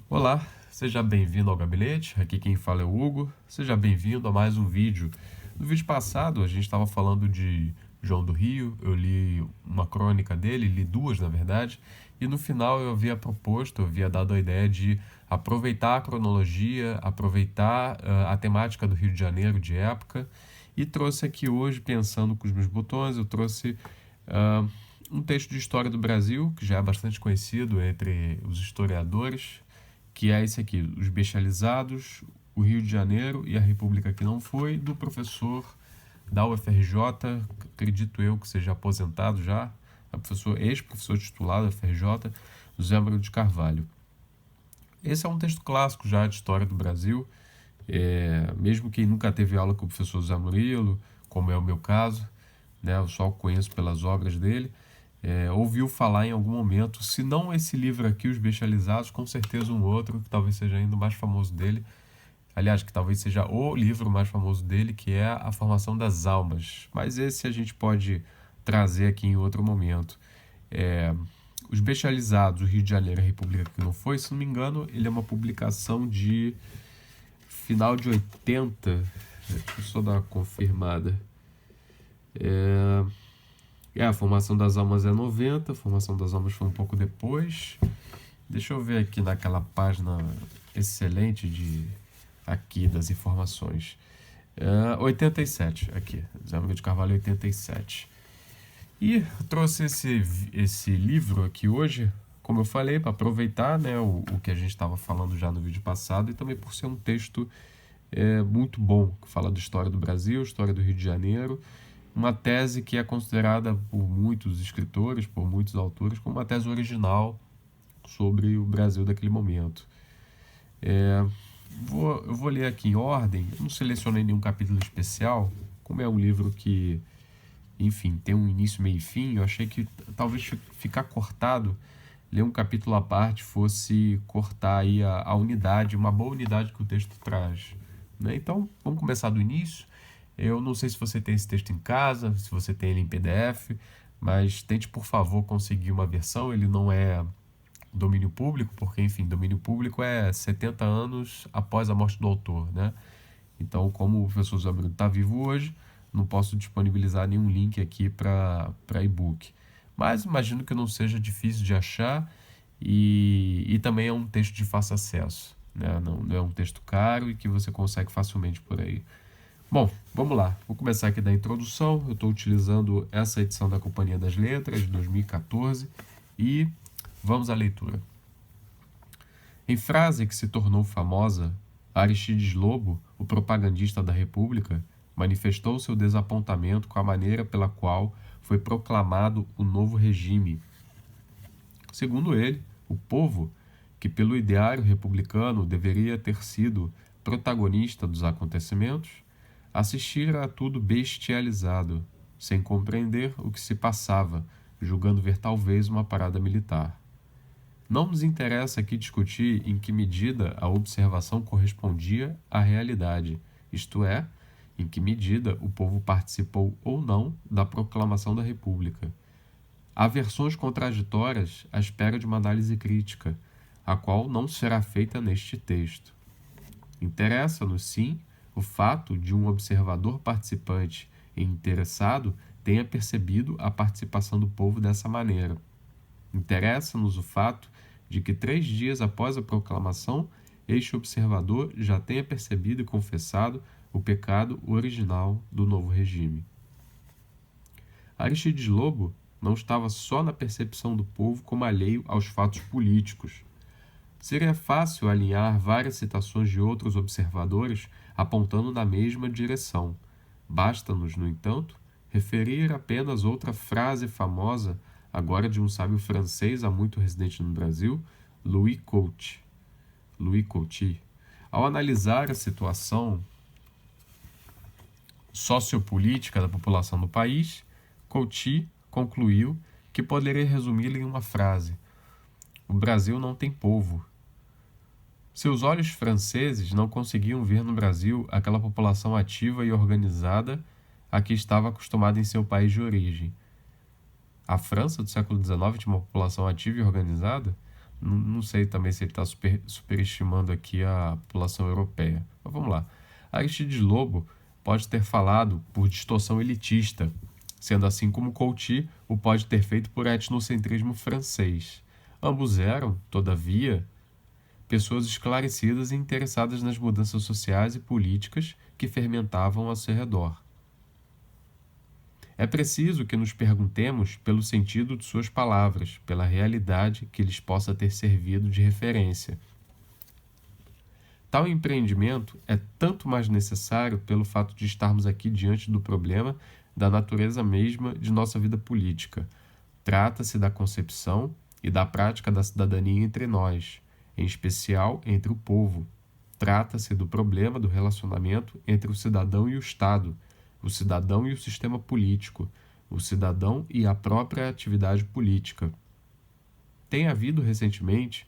Olá, seja bem-vindo ao gabinete. Aqui quem fala é o Hugo. Seja bem-vindo a mais um vídeo. No vídeo passado a gente estava falando de João do Rio. Eu li uma crônica dele, li duas na verdade, e no final eu havia proposto, eu havia dado a ideia de aproveitar a cronologia, aproveitar a temática do Rio de Janeiro de época, e trouxe aqui hoje, pensando com os meus botões, eu trouxe ah, um texto de história do Brasil, que já é bastante conhecido entre os historiadores, que é esse aqui, Os Bestializados, o Rio de Janeiro e a República que não foi, do professor da UFRJ, acredito eu que seja aposentado já, ex-professor titular da UFRJ, José Maria de Carvalho. Esse é um texto clássico já de história do Brasil, mesmo quem nunca teve aula com o professor José Murilo, como é o meu caso, né, eu só o conheço pelas obras dele, ouviu falar em algum momento, se não esse livro aqui, Os Bestializados, com certeza um outro, que talvez seja ainda o mais famoso dele, aliás, que talvez seja o livro mais famoso dele, que é A Formação das Almas, mas esse a gente pode trazer aqui em outro momento. Os Bestializados, o Rio de Janeiro, a República que não foi, se não me engano, ele é uma publicação de final de 80, deixa eu só dar uma confirmada. A Formação das Almas é 90, a Formação das Almas foi um pouco depois. Deixa eu ver aqui naquela página excelente aqui das informações. 87, aqui, Zé Maria de Carvalho 87. E trouxe esse livro aqui hoje, como eu falei, para aproveitar, né, o que a gente estava falando já no vídeo passado, e também por ser um texto muito bom, que fala da história do Brasil, história do Rio de Janeiro, uma tese que é considerada por muitos escritores, por muitos autores, como uma tese original sobre o Brasil daquele momento. Eu vou ler aqui em ordem, eu não selecionei nenhum capítulo especial, como é um livro que, enfim, tem um início, meio e fim, eu achei que talvez ficar cortado, ler um capítulo à parte fosse cortar aí a unidade, uma boa unidade que o texto traz, né? Então, vamos começar do início. Eu não sei se você tem esse texto em casa, se você tem ele em PDF, mas tente, por favor, conseguir uma versão. Ele não é domínio público, porque, enfim, domínio público é 70 anos após a morte do autor, né? Então, como o professor Zé Bruno está vivo hoje, não posso disponibilizar nenhum link aqui para e-book. Mas imagino que não seja difícil de achar e também é um texto de fácil acesso, né? Não é um texto caro e que você consegue facilmente por aí. Bom, vamos lá. Vou começar aqui da introdução. Eu estou utilizando essa edição da Companhia das Letras, de 2014, e vamos à leitura. Em frase que se tornou famosa, Aristides Lobo, o propagandista da República, manifestou seu desapontamento com a maneira pela qual foi proclamado o novo regime. Segundo ele, o povo, que pelo ideário republicano deveria ter sido protagonista dos acontecimentos, assistira a tudo bestializado, sem compreender o que se passava, julgando ver talvez uma parada militar. Não nos interessa aqui discutir em que medida a observação correspondia à realidade, isto é, em que medida o povo participou ou não da proclamação da República. Há versões contraditórias à espera de uma análise crítica, a qual não será feita neste texto. Interessa-nos, sim, o fato de um observador participante e interessado tenha percebido a participação do povo dessa maneira. Interessa-nos o fato de que 3 dias após a proclamação, este observador já tenha percebido e confessado o pecado original do novo regime. Aristides Lobo não estava só na percepção do povo como alheio aos fatos políticos. Seria fácil alinhar várias citações de outros observadores apontando na mesma direção. Basta-nos, no entanto, referir apenas outra frase famosa, agora de um sábio francês há muito residente no Brasil, Louis Couty. Ao analisar a situação sociopolítica da população do país, Couty concluiu que poderia resumi-la em uma frase: o Brasil não tem povo. Seus olhos franceses não conseguiam ver no Brasil aquela população ativa e organizada a que estava acostumada em seu país de origem. A França do século XIX tinha uma população ativa e organizada? Não sei também se ele está superestimando aqui a população europeia. Mas vamos lá. Aristides Lobo pode ter falado por distorção elitista, sendo assim como Couty o pode ter feito por etnocentrismo francês. Ambos eram, todavia, pessoas esclarecidas e interessadas nas mudanças sociais e políticas que fermentavam ao seu redor. É preciso que nos perguntemos pelo sentido de suas palavras, pela realidade que lhes possa ter servido de referência. Tal empreendimento é tanto mais necessário pelo fato de estarmos aqui diante do problema da natureza mesma de nossa vida política. Trata-se da concepção e da prática da cidadania entre nós, em especial entre o povo. Trata-se do problema do relacionamento entre o cidadão e o Estado, o cidadão e o sistema político, o cidadão e a própria atividade política. Tem havido recentemente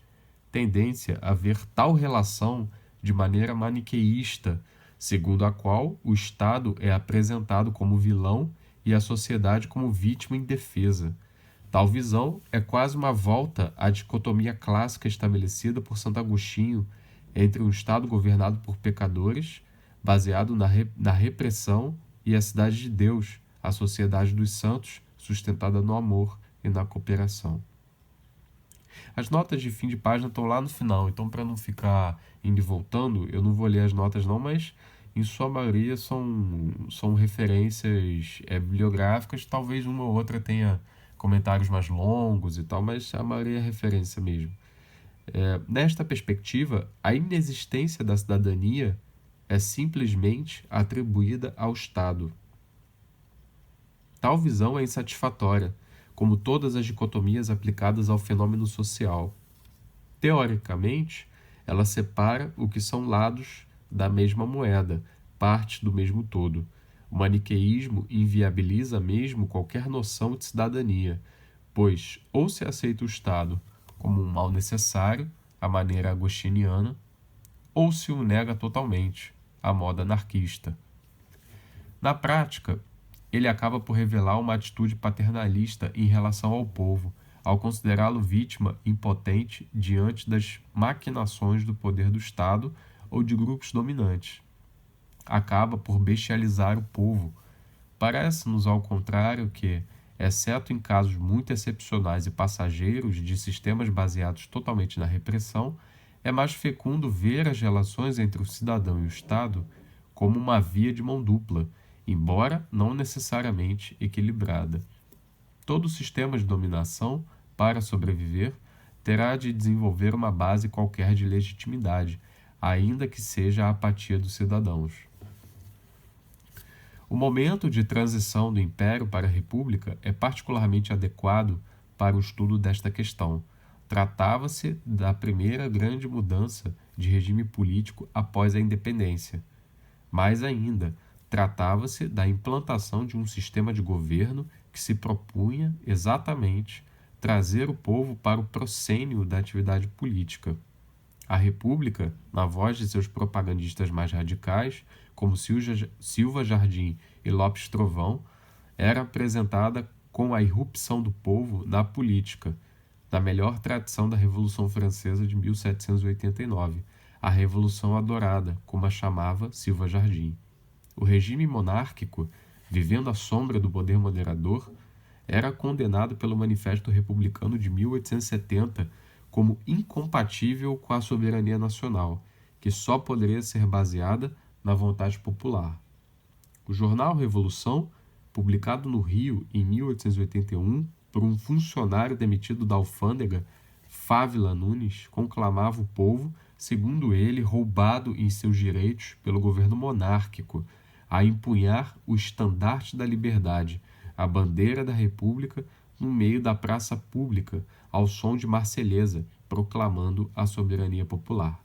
tendência a ver tal relação de maneira maniqueísta, segundo a qual o Estado é apresentado como vilão e a sociedade como vítima indefesa. Tal visão é quase uma volta à dicotomia clássica estabelecida por Santo Agostinho entre um Estado governado por pecadores, baseado na repressão, e a cidade de Deus, a sociedade dos santos, sustentada no amor e na cooperação. As notas de fim de página estão lá no final, então para não ficar indo e voltando, eu não vou ler as notas não, mas em sua maioria são referências bibliográficas, talvez uma ou outra tenha comentários mais longos e tal, mas a maioria é referência mesmo. Nesta perspectiva, a inexistência da cidadania é simplesmente atribuída ao Estado. Tal visão é insatisfatória, como todas as dicotomias aplicadas ao fenômeno social. Teoricamente, ela separa o que são lados da mesma moeda, partes do mesmo todo. O maniqueísmo inviabiliza mesmo qualquer noção de cidadania, pois ou se aceita o Estado como um mal necessário, à maneira agostiniana, ou se o nega totalmente, à moda anarquista. Na prática, ele acaba por revelar uma atitude paternalista em relação ao povo, ao considerá-lo vítima impotente diante das maquinações do poder do Estado ou de grupos dominantes. Acaba por bestializar o povo. Parece-nos, ao contrário, que, exceto em casos muito excepcionais e passageiros de sistemas baseados totalmente na repressão, é mais fecundo ver as relações entre o cidadão e o Estado como uma via de mão dupla, embora não necessariamente equilibrada. Todo sistema de dominação, para sobreviver, terá de desenvolver uma base qualquer de legitimidade, ainda que seja a apatia dos cidadãos. O momento de transição do Império para a República é particularmente adequado para o estudo desta questão. Tratava-se da primeira grande mudança de regime político após a independência. Mais ainda, tratava-se da implantação de um sistema de governo que se propunha, exatamente, trazer o povo para o proscênio da atividade política. A República, na voz de seus propagandistas mais radicais, como Silva Jardim e Lopes Trovão, era apresentada com a irrupção do povo na política, na melhor tradição da Revolução Francesa de 1789, a Revolução Adorada, como a chamava Silva Jardim. O regime monárquico, vivendo à sombra do poder moderador, era condenado pelo Manifesto Republicano de 1870 como incompatível com a soberania nacional, que só poderia ser baseada na vontade popular. O jornal Revolução, publicado no Rio em 1881 por um funcionário demitido da alfândega, Fávila Nunes, conclamava o povo, segundo ele, roubado em seus direitos pelo governo monárquico, a empunhar o estandarte da liberdade, a bandeira da República, no meio da praça pública, ao som de Marselhesa, proclamando a soberania popular.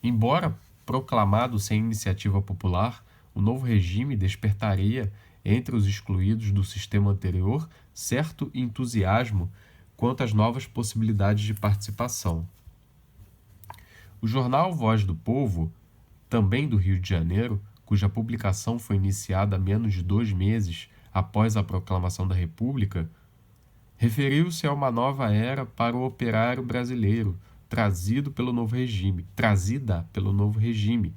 Embora proclamado sem iniciativa popular, o novo regime despertaria entre os excluídos do sistema anterior certo entusiasmo quanto às novas possibilidades de participação. O jornal Voz do Povo, também do Rio de Janeiro, cuja publicação foi iniciada há menos de 2 meses após a proclamação da República, Referiu-se a uma nova era para o operário brasileiro, trazida pelo novo regime,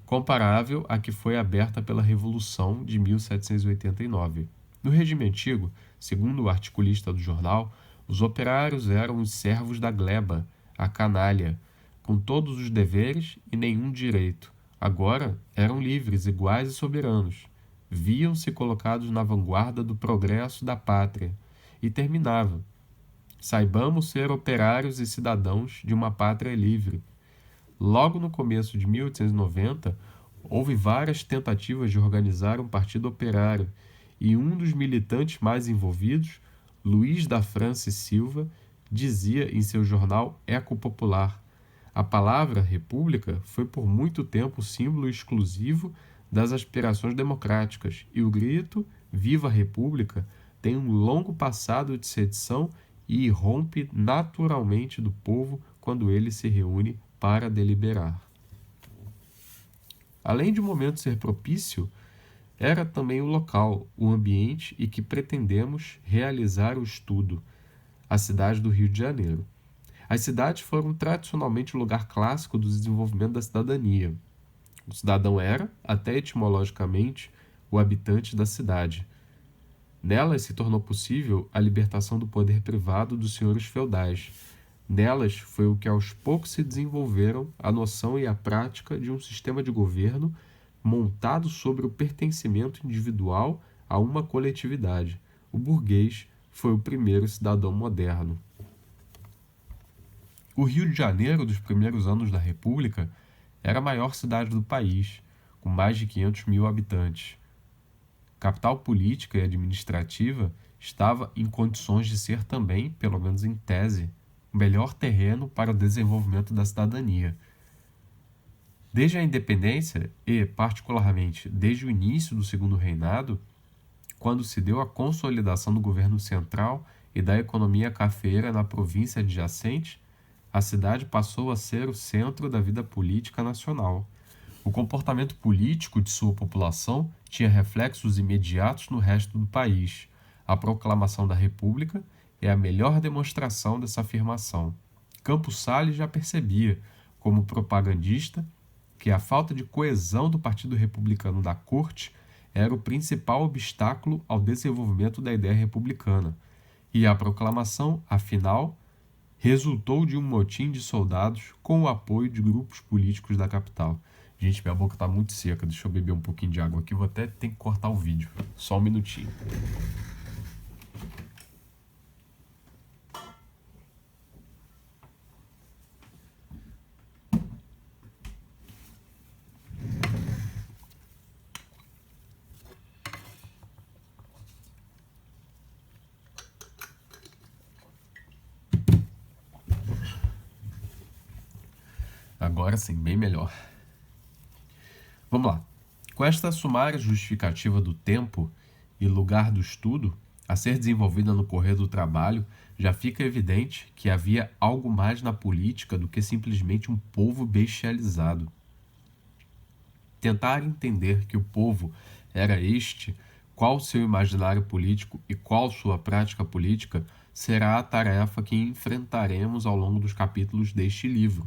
comparável à que foi aberta pela Revolução de 1789. No regime antigo, segundo o articulista do jornal, os operários eram os servos da gleba, a canalha, com todos os deveres e nenhum direito. Agora eram livres, iguais e soberanos. Viam-se colocados na vanguarda do progresso da pátria. E terminava: saibamos ser operários e cidadãos de uma pátria livre. Logo no começo de 1890, houve várias tentativas de organizar um partido operário, e um dos militantes mais envolvidos, Luiz da França e Silva, dizia em seu jornal Eco Popular: a palavra república foi por muito tempo símbolo exclusivo das aspirações democráticas, e o grito Viva a República tem um longo passado de sedição e irrompe naturalmente do povo quando ele se reúne para deliberar. Além de o momento ser propício, era também o local, o ambiente em que pretendemos realizar o estudo, a cidade do Rio de Janeiro. As cidades foram tradicionalmente o lugar clássico do desenvolvimento da cidadania. O cidadão era, até etimologicamente, o habitante da cidade. Nelas se tornou possível a libertação do poder privado dos senhores feudais. Nelas foi o que aos poucos se desenvolveram a noção e a prática de um sistema de governo montado sobre o pertencimento individual a uma coletividade. O burguês foi o primeiro cidadão moderno. O Rio de Janeiro dos primeiros anos da República era a maior cidade do país, com mais de 500 mil habitantes. Capital política e administrativa, estava em condições de ser também, pelo menos em tese, o melhor terreno para o desenvolvimento da cidadania. Desde a independência e, particularmente, desde o início do Segundo Reinado, quando se deu a consolidação do governo central e da economia cafeeira na província adjacente, a cidade passou a ser o centro da vida política nacional. O comportamento político de sua população tinha reflexos imediatos no resto do país. A proclamação da República é a melhor demonstração dessa afirmação. Campos Salles já percebia, como propagandista, que a falta de coesão do Partido Republicano da corte era o principal obstáculo ao desenvolvimento da ideia republicana, e a proclamação, afinal, resultou de um motim de soldados com o apoio de grupos políticos da capital. Gente, minha boca tá muito seca, deixa eu beber um pouquinho de água aqui, vou até ter que cortar o vídeo. Só um minutinho. Agora sim, bem melhor. Vamos lá. Com esta sumária justificativa do tempo e lugar do estudo a ser desenvolvida no correr do trabalho, já fica evidente que havia algo mais na política do que simplesmente um povo bestializado. Tentar entender que o povo era este, qual seu imaginário político e qual sua prática política, será a tarefa que enfrentaremos ao longo dos capítulos deste livro.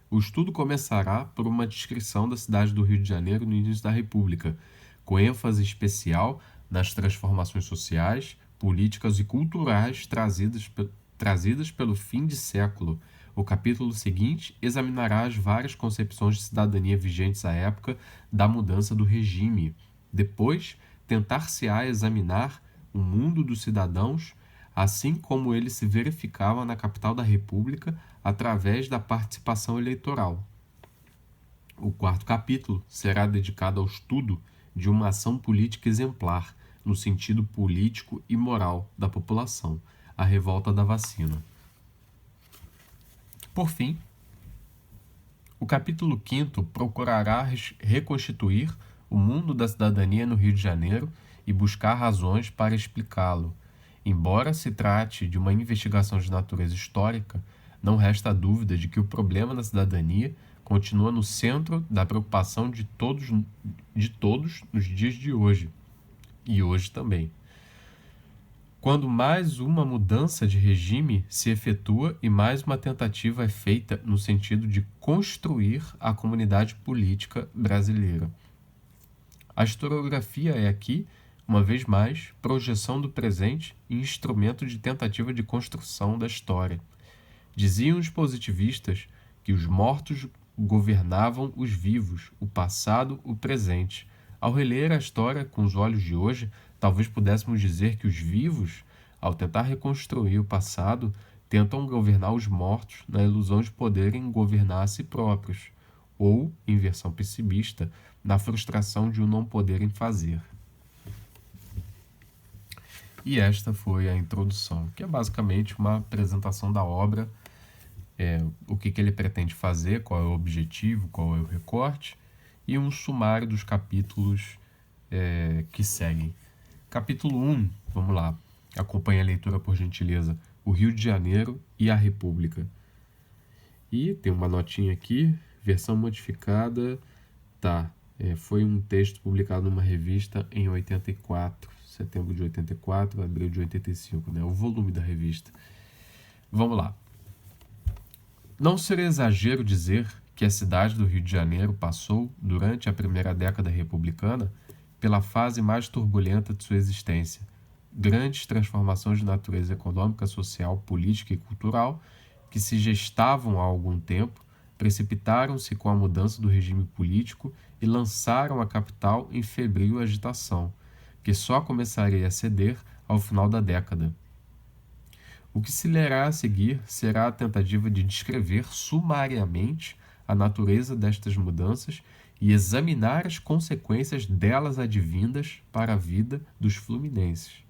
O estudo começará por uma descrição da cidade do Rio de Janeiro no início da República, com ênfase especial nas transformações sociais, políticas e culturais trazidas pelo fim de século. O capítulo seguinte examinará as várias concepções de cidadania vigentes à época da mudança do regime. Depois, tentar-se-á examinar o mundo dos cidadãos, assim como ele se verificava na capital da República através da participação eleitoral. O quarto capítulo será dedicado ao estudo de uma ação política exemplar, no sentido político e moral da população, a revolta da vacina. Por fim, o capítulo 5º procurará reconstituir o mundo da cidadania no Rio de Janeiro e buscar razões para explicá-lo. Embora se trate de uma investigação de natureza histórica, não resta dúvida de que o problema da cidadania continua no centro da preocupação de todos nos dias de hoje, e hoje também. quando mais uma mudança de regime se efetua e mais uma tentativa é feita no sentido de construir a comunidade política brasileira. A historiografia é aqui, uma vez mais, projeção do presente e instrumento de tentativa de construção da história. Diziam os positivistas que os mortos governavam os vivos, o passado, o presente. Ao reler a história com os olhos de hoje, talvez pudéssemos dizer que os vivos, ao tentar reconstruir o passado, tentam governar os mortos na ilusão de poderem governar a si próprios, ou, em versão pessimista, na frustração de o não poderem fazer. E esta foi a introdução, que é basicamente uma apresentação da obra, o que ele pretende fazer, qual é o objetivo, qual é o recorte, e um sumário dos capítulos que seguem. Capítulo 1, vamos lá, acompanhe a leitura por gentileza. O Rio de Janeiro e a República. E tem uma notinha aqui, versão modificada, foi um texto publicado numa revista em 84, setembro de 84, abril de 85, o volume da revista. Vamos lá. Não seria exagero dizer que a cidade do Rio de Janeiro passou, durante a primeira década republicana, pela fase mais turbulenta de sua existência. Grandes transformações de natureza econômica, social, política e cultural, que se gestavam há algum tempo, precipitaram-se com a mudança do regime político e lançaram a capital em febril agitação, que só começaria a ceder ao final da década. O que se lerá a seguir será a tentativa de descrever sumariamente a natureza destas mudanças e examinar as consequências delas advindas para a vida dos fluminenses.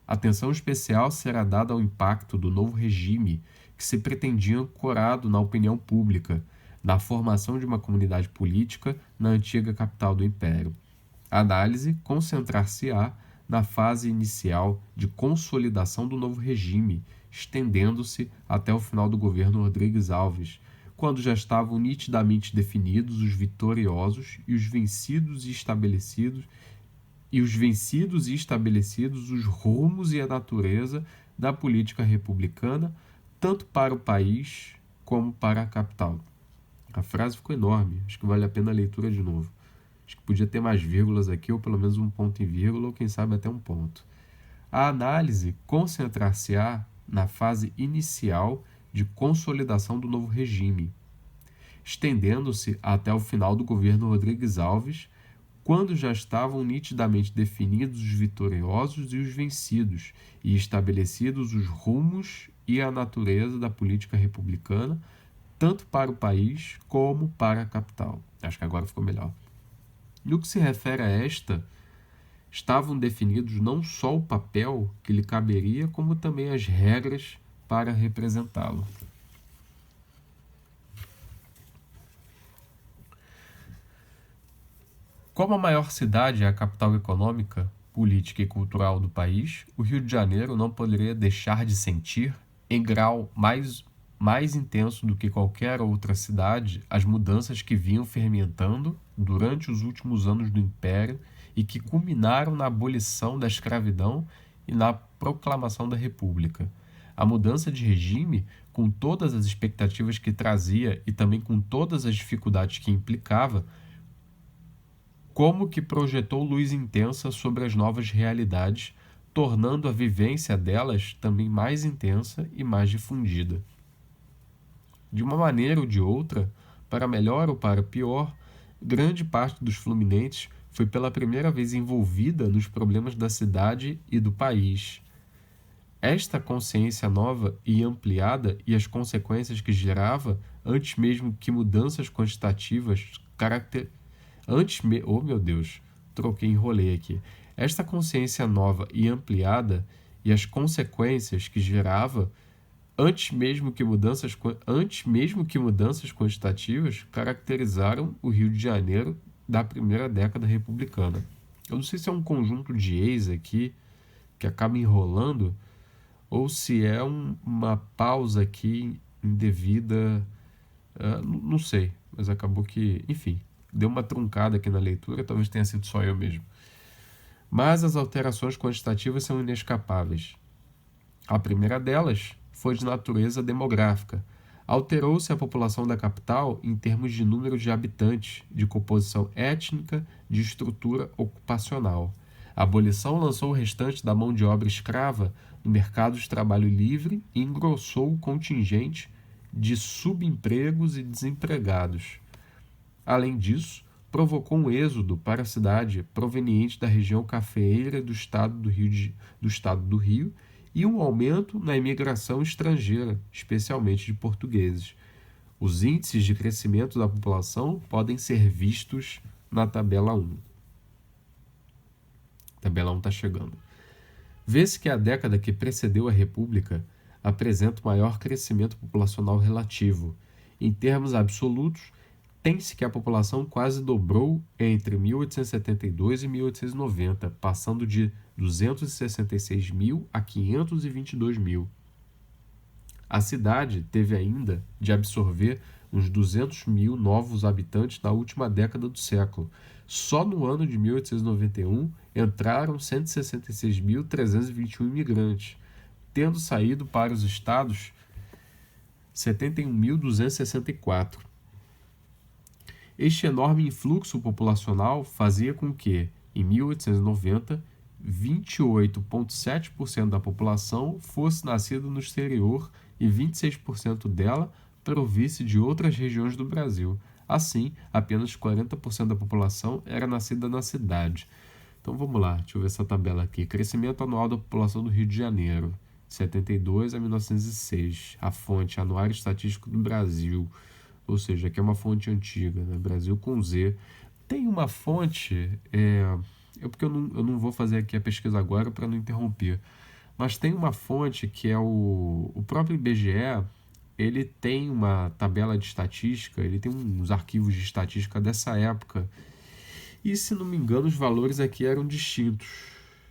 Atenção especial será dada ao impacto do novo regime que se pretendia ancorado na opinião pública, na formação de uma comunidade política na antiga capital do Império. A análise concentrar-se-á na fase inicial de consolidação do novo regime, estendendo-se até o final do governo Rodrigues Alves, quando já estavam nitidamente definidos os vitoriosos e os vencidos e estabelecidos os rumos e a natureza da política republicana, tanto para o país como para a capital. A frase ficou enorme, acho que vale a pena a leitura de novo. Acho que podia ter mais vírgulas aqui, ou pelo menos um ponto em vírgula, ou quem sabe até um ponto. A análise concentrar-se-á na fase inicial de consolidação do novo regime, estendendo-se até o final do governo Rodrigues Alves, quando já estavam nitidamente definidos os vitoriosos e os vencidos, e estabelecidos os rumos e a natureza da política republicana, tanto para o país como para a capital. Acho que agora ficou melhor. No que se refere a esta, estavam definidos não só o papel que lhe caberia, como também as regras para representá-lo. Como a maior cidade é a capital econômica, política e cultural do país, o Rio de Janeiro não poderia deixar de sentir, em grau mais intenso do que qualquer outra cidade, as mudanças que vinham fermentando durante os últimos anos do Império e que culminaram na abolição da escravidão e na proclamação da República. A mudança de regime, com todas as expectativas que trazia e também com todas as dificuldades que implicava, como que projetou luz intensa sobre as novas realidades, tornando a vivência delas também mais intensa e mais difundida. De uma maneira ou de outra, para melhor ou para pior, grande parte dos fluminenses foi pela primeira vez envolvida nos problemas da cidade e do país. Esta consciência nova e ampliada e as consequências que gerava, antes mesmo que mudanças quantitativas enrolei aqui. Esta consciência nova e ampliada e as consequências que gerava, antes mesmo que mudanças quantitativas, caracterizaram o Rio de Janeiro da primeira década republicana. Eu não sei se é um conjunto de eis aqui que acaba enrolando ou se é uma pausa aqui indevida, não sei, mas acabou que, enfim, deu uma truncada aqui na leitura, talvez tenha sido só eu mesmo. Mas as alterações quantitativas são inescapáveis. A primeira delas foi de natureza demográfica. Alterou-se a população da capital em termos de número de habitantes, de composição étnica, de estrutura ocupacional. A abolição lançou o restante da mão de obra escrava no mercado de trabalho livre e engrossou o contingente de subempregos e desempregados. Além disso, provocou um êxodo para a cidade proveniente da região cafeeira do estado do Rio e um aumento na imigração estrangeira, especialmente de portugueses. Os índices de crescimento da população podem ser vistos na tabela 1. A tabela 1 está chegando. Vê-se que a década que precedeu a República apresenta o maior crescimento populacional relativo. Em termos absolutos, tem-se que a população quase dobrou entre 1872 e 1890, passando de 266 mil a 522 mil. A cidade teve ainda de absorver uns 200 mil novos habitantes na última década do século. Só no ano de 1891 entraram 166.321 imigrantes, tendo saído para os estados 71.264. Este enorme influxo populacional fazia com que, em 1890, 28,7% da população fosse nascida no exterior e 26% dela provisse de outras regiões do Brasil. Assim, apenas 40% da população era nascida na cidade. Então vamos lá, deixa eu ver essa tabela aqui. Crescimento anual da população do Rio de Janeiro, 72 a 1906. A fonte, Anuário Estatístico do Brasil. Ou seja, aqui é uma fonte antiga, né? Brasil com Z. Tem uma fonte, porque eu não vou fazer aqui a pesquisa agora para não interromper, mas tem uma fonte que é o próprio IBGE. Ele tem uma tabela de estatística, ele tem uns arquivos de estatística dessa época, e se não me engano os valores aqui eram distintos.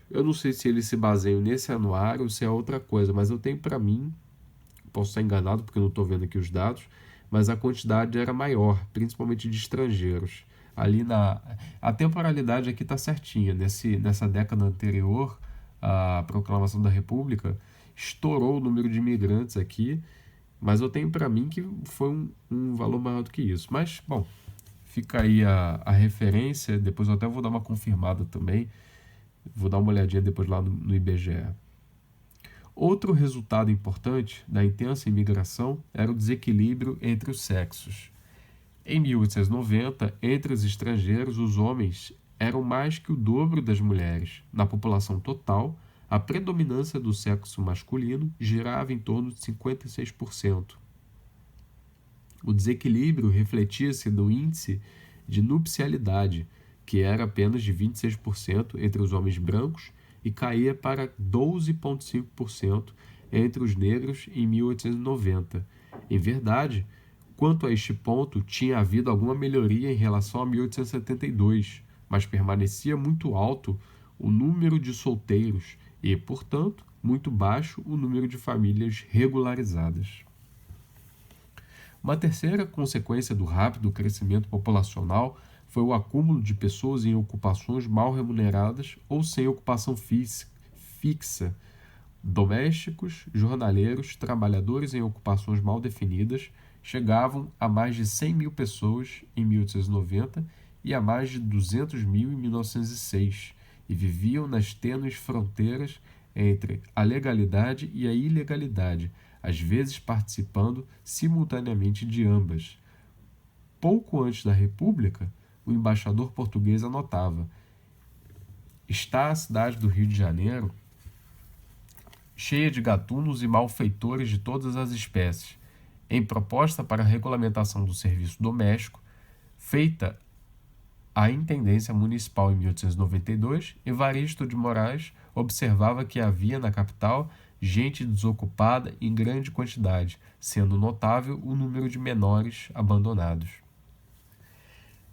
Eu não sei se eles se baseiam nesse anuário ou se é outra coisa, mas eu tenho para mim, posso estar enganado porque eu não estou vendo aqui os dados, mas a quantidade era maior, principalmente de estrangeiros. A temporalidade aqui está certinha. Nessa década anterior à proclamação da República, estourou o número de imigrantes aqui, mas eu tenho para mim que foi um valor maior do que isso. Mas, bom, fica aí a referência, depois eu até vou dar uma confirmada também, vou dar uma olhadinha depois lá no IBGE. Outro resultado importante da intensa imigração era o desequilíbrio entre os sexos. Em 1890, entre os estrangeiros, os homens eram mais que o dobro das mulheres. Na população total, a predominância do sexo masculino girava em torno de 56%. O desequilíbrio refletia-se no índice de nupcialidade, que era apenas de 26% entre os homens brancos e caía para 12,5% entre os negros em 1890. Em verdade, quanto a este ponto, tinha havido alguma melhoria em relação a 1872, mas permanecia muito alto o número de solteiros e, portanto, muito baixo o número de famílias regularizadas. Uma terceira consequência do rápido crescimento populacional foi o acúmulo de pessoas em ocupações mal remuneradas ou sem ocupação fixa. Domésticos, jornaleiros, trabalhadores em ocupações mal definidas chegavam a mais de 100 mil pessoas em 1890 e a mais de 200 mil em 1906, e viviam nas tênues fronteiras entre a legalidade e a ilegalidade, às vezes participando simultaneamente de ambas. Pouco antes da República, o embaixador português anotava: está a cidade do Rio de Janeiro cheia de gatunos e malfeitores de todas as espécies. Em proposta para a regulamentação do serviço doméstico, feita à Intendência Municipal em 1892, Evaristo de Moraes observava que havia na capital gente desocupada em grande quantidade, sendo notável o número de menores abandonados.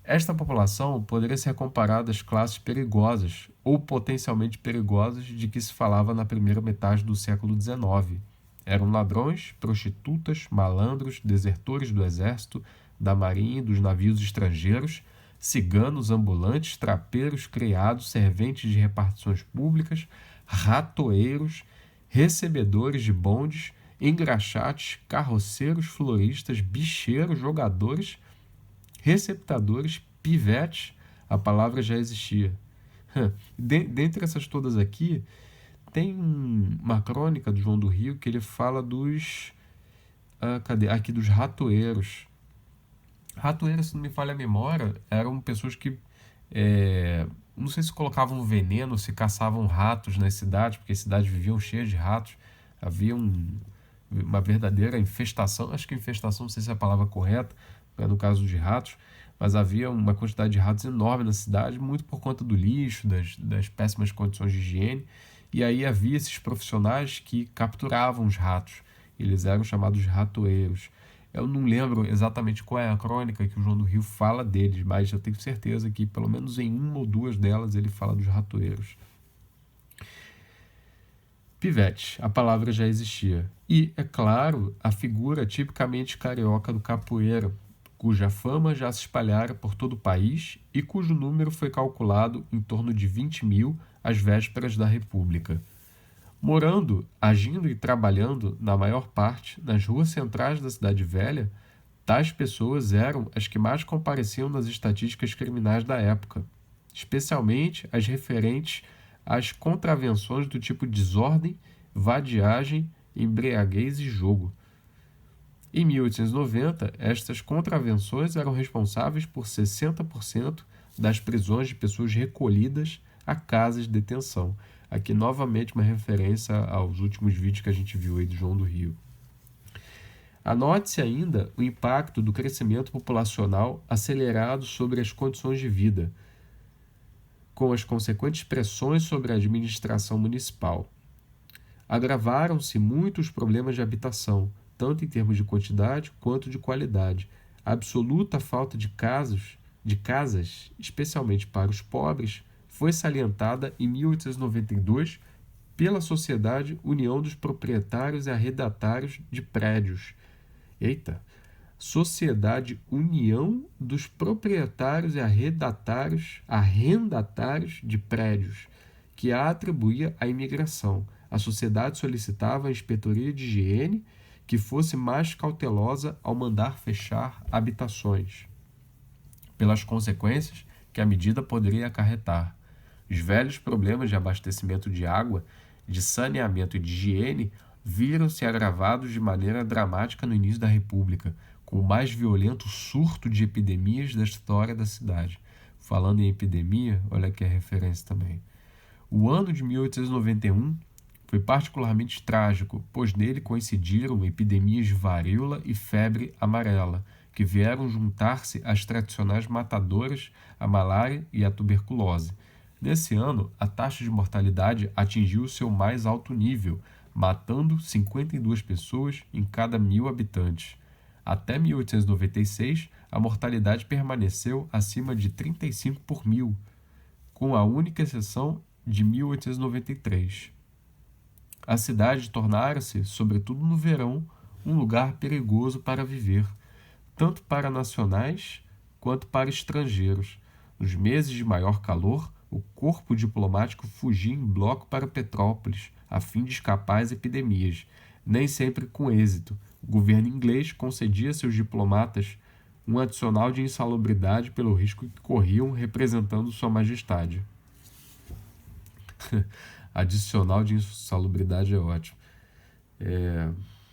Esta população poderia ser comparada às classes perigosas ou potencialmente perigosas de que se falava na primeira metade do século XIX. Eram ladrões, prostitutas, malandros, desertores do exército, da marinha e dos navios estrangeiros, ciganos, ambulantes, trapeiros, criados, serventes de repartições públicas, ratoeiros, recebedores de bondes, engraxates, carroceiros, floristas, bicheiros, jogadores, receptadores, pivetes. A palavra já existia. Dentre essas todas aqui, tem uma crônica do João do Rio que ele fala dos... Aqui dos ratoeiros. Ratoeiros, se não me falha a memória, eram pessoas que... não sei se colocavam veneno, se caçavam ratos nas cidades, porque as cidades viviam cheias de ratos. Havia uma verdadeira infestação. Acho que infestação, não sei se é a palavra correta, no caso de ratos, mas havia uma quantidade de ratos enorme na cidade, muito por conta do lixo, das péssimas condições de higiene. E aí havia esses profissionais que capturavam os ratos. Eles eram chamados de ratoeiros. Eu não lembro exatamente qual é a crônica que o João do Rio fala deles, mas eu tenho certeza que pelo menos em uma ou duas delas ele fala dos ratoeiros. Pivete, a palavra já existia. E, é claro, a figura tipicamente carioca do capoeira, cuja fama já se espalhara por todo o país e cujo número foi calculado em torno de 20 mil às vésperas da República. Morando, agindo e trabalhando, na maior parte, nas ruas centrais da Cidade Velha, tais pessoas eram as que mais compareciam nas estatísticas criminais da época, especialmente as referentes às contravenções do tipo desordem, vadiagem, embriaguez e jogo. Em 1890, estas contravenções eram responsáveis por 60% das prisões de pessoas recolhidas a casas de detenção. Aqui, novamente, uma referência aos últimos vídeos que a gente viu aí do João do Rio. Anote-se ainda o impacto do crescimento populacional acelerado sobre as condições de vida, com as consequentes pressões sobre a administração municipal. Agravaram-se muitos problemas de habitação, tanto em termos de quantidade quanto de qualidade. A absoluta falta de casas, especialmente para os pobres, foi salientada em 1892 pela Sociedade União dos Proprietários e Arrendatários de Prédios. Sociedade União dos Proprietários e Arrendatários de Prédios, que a atribuía à imigração. A sociedade solicitava a inspetoria de higiene que fosse mais cautelosa ao mandar fechar habitações, pelas consequências que a medida poderia acarretar. Os velhos problemas de abastecimento de água, de saneamento e de higiene viram-se agravados de maneira dramática no início da República, com o mais violento surto de epidemias da história da cidade. Falando em epidemia, olha aqui a referência também. O ano de 1891 foi particularmente trágico, pois nele coincidiram epidemias de varíola e febre amarela, que vieram juntar-se às tradicionais matadoras, a malária e a tuberculose. Nesse ano, a taxa de mortalidade atingiu seu mais alto nível, matando 52 pessoas em cada 1.000 habitantes. Até 1896, a mortalidade permaneceu acima de 35 por 1.000, com a única exceção de 1893. A cidade tornara-se, sobretudo no verão, um lugar perigoso para viver, tanto para nacionais quanto para estrangeiros. Nos meses de maior calor, o corpo diplomático fugia em bloco para Petrópolis, a fim de escapar às epidemias, nem sempre com êxito. O governo inglês concedia a seus diplomatas um adicional de insalubridade pelo risco que corriam representando Sua Majestade. Adicional de insalubridade é ótimo.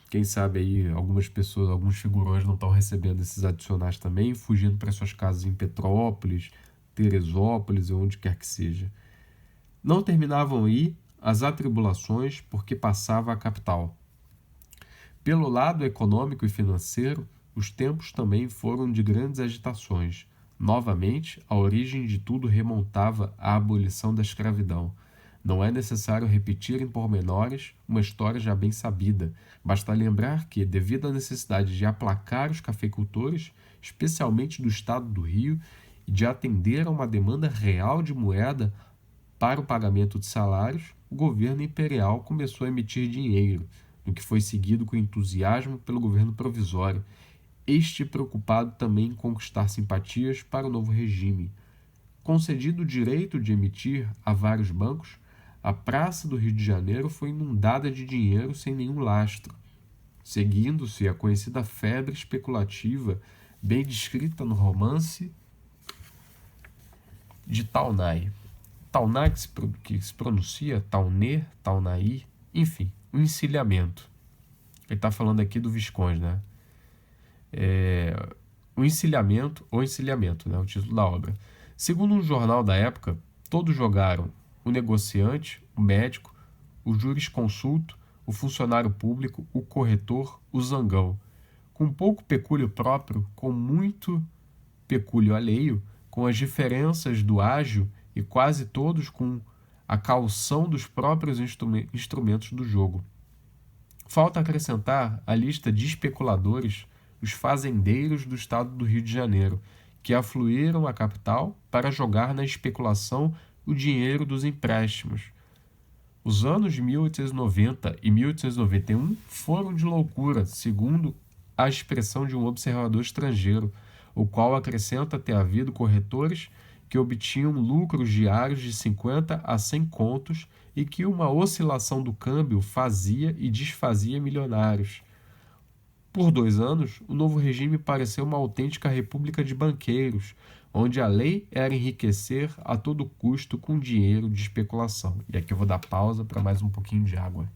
Quem sabe aí algumas pessoas, alguns figurões não estão recebendo esses adicionais também, fugindo para suas casas em Petrópolis, Teresópolis ou onde quer que seja. Não terminavam aí as atribulações porque passava a capital. Pelo lado econômico e financeiro, os tempos também foram de grandes agitações. Novamente, a origem de tudo remontava à abolição da escravidão. Não é necessário repetir em pormenores uma história já bem sabida. Basta lembrar que, devido à necessidade de aplacar os cafeicultores, especialmente do estado do Rio, e de atender a uma demanda real de moeda para o pagamento de salários, o governo imperial começou a emitir dinheiro, no que foi seguido com entusiasmo pelo governo provisório, este preocupado também em conquistar simpatias para o novo regime. Concedido o direito de emitir a vários bancos, a praça do Rio de Janeiro foi inundada de dinheiro sem nenhum lastro, seguindo-se a conhecida febre especulativa bem descrita no romance de Taunay. Taunay, que se pronuncia Taunay, Taunaí, enfim, o encilhamento. Ele está falando aqui do Visconde, né? O encilhamento, ou encilhamento, né? O título da obra. Segundo um jornal da época, todos jogaram o negociante, o médico, o jurisconsulto, o funcionário público, o corretor, o zangão. Com pouco pecúlio próprio, com muito pecúlio alheio, com as diferenças do ágio e quase todos com a calção dos próprios instrumentos do jogo. Falta acrescentar a lista de especuladores, os fazendeiros do estado do Rio de Janeiro, que afluíram à capital para jogar na especulação o dinheiro dos empréstimos. Os anos de 1890 e 1891 foram de loucura, segundo a expressão de um observador estrangeiro, o qual acrescenta ter havido corretores que obtinham lucros diários de 50 a 100 contos e que uma oscilação do câmbio fazia e desfazia milionários. Por 2 anos, o novo regime pareceu uma autêntica república de banqueiros, onde a lei era enriquecer a todo custo com dinheiro de especulação. E aqui eu vou dar pausa para mais um pouquinho de água.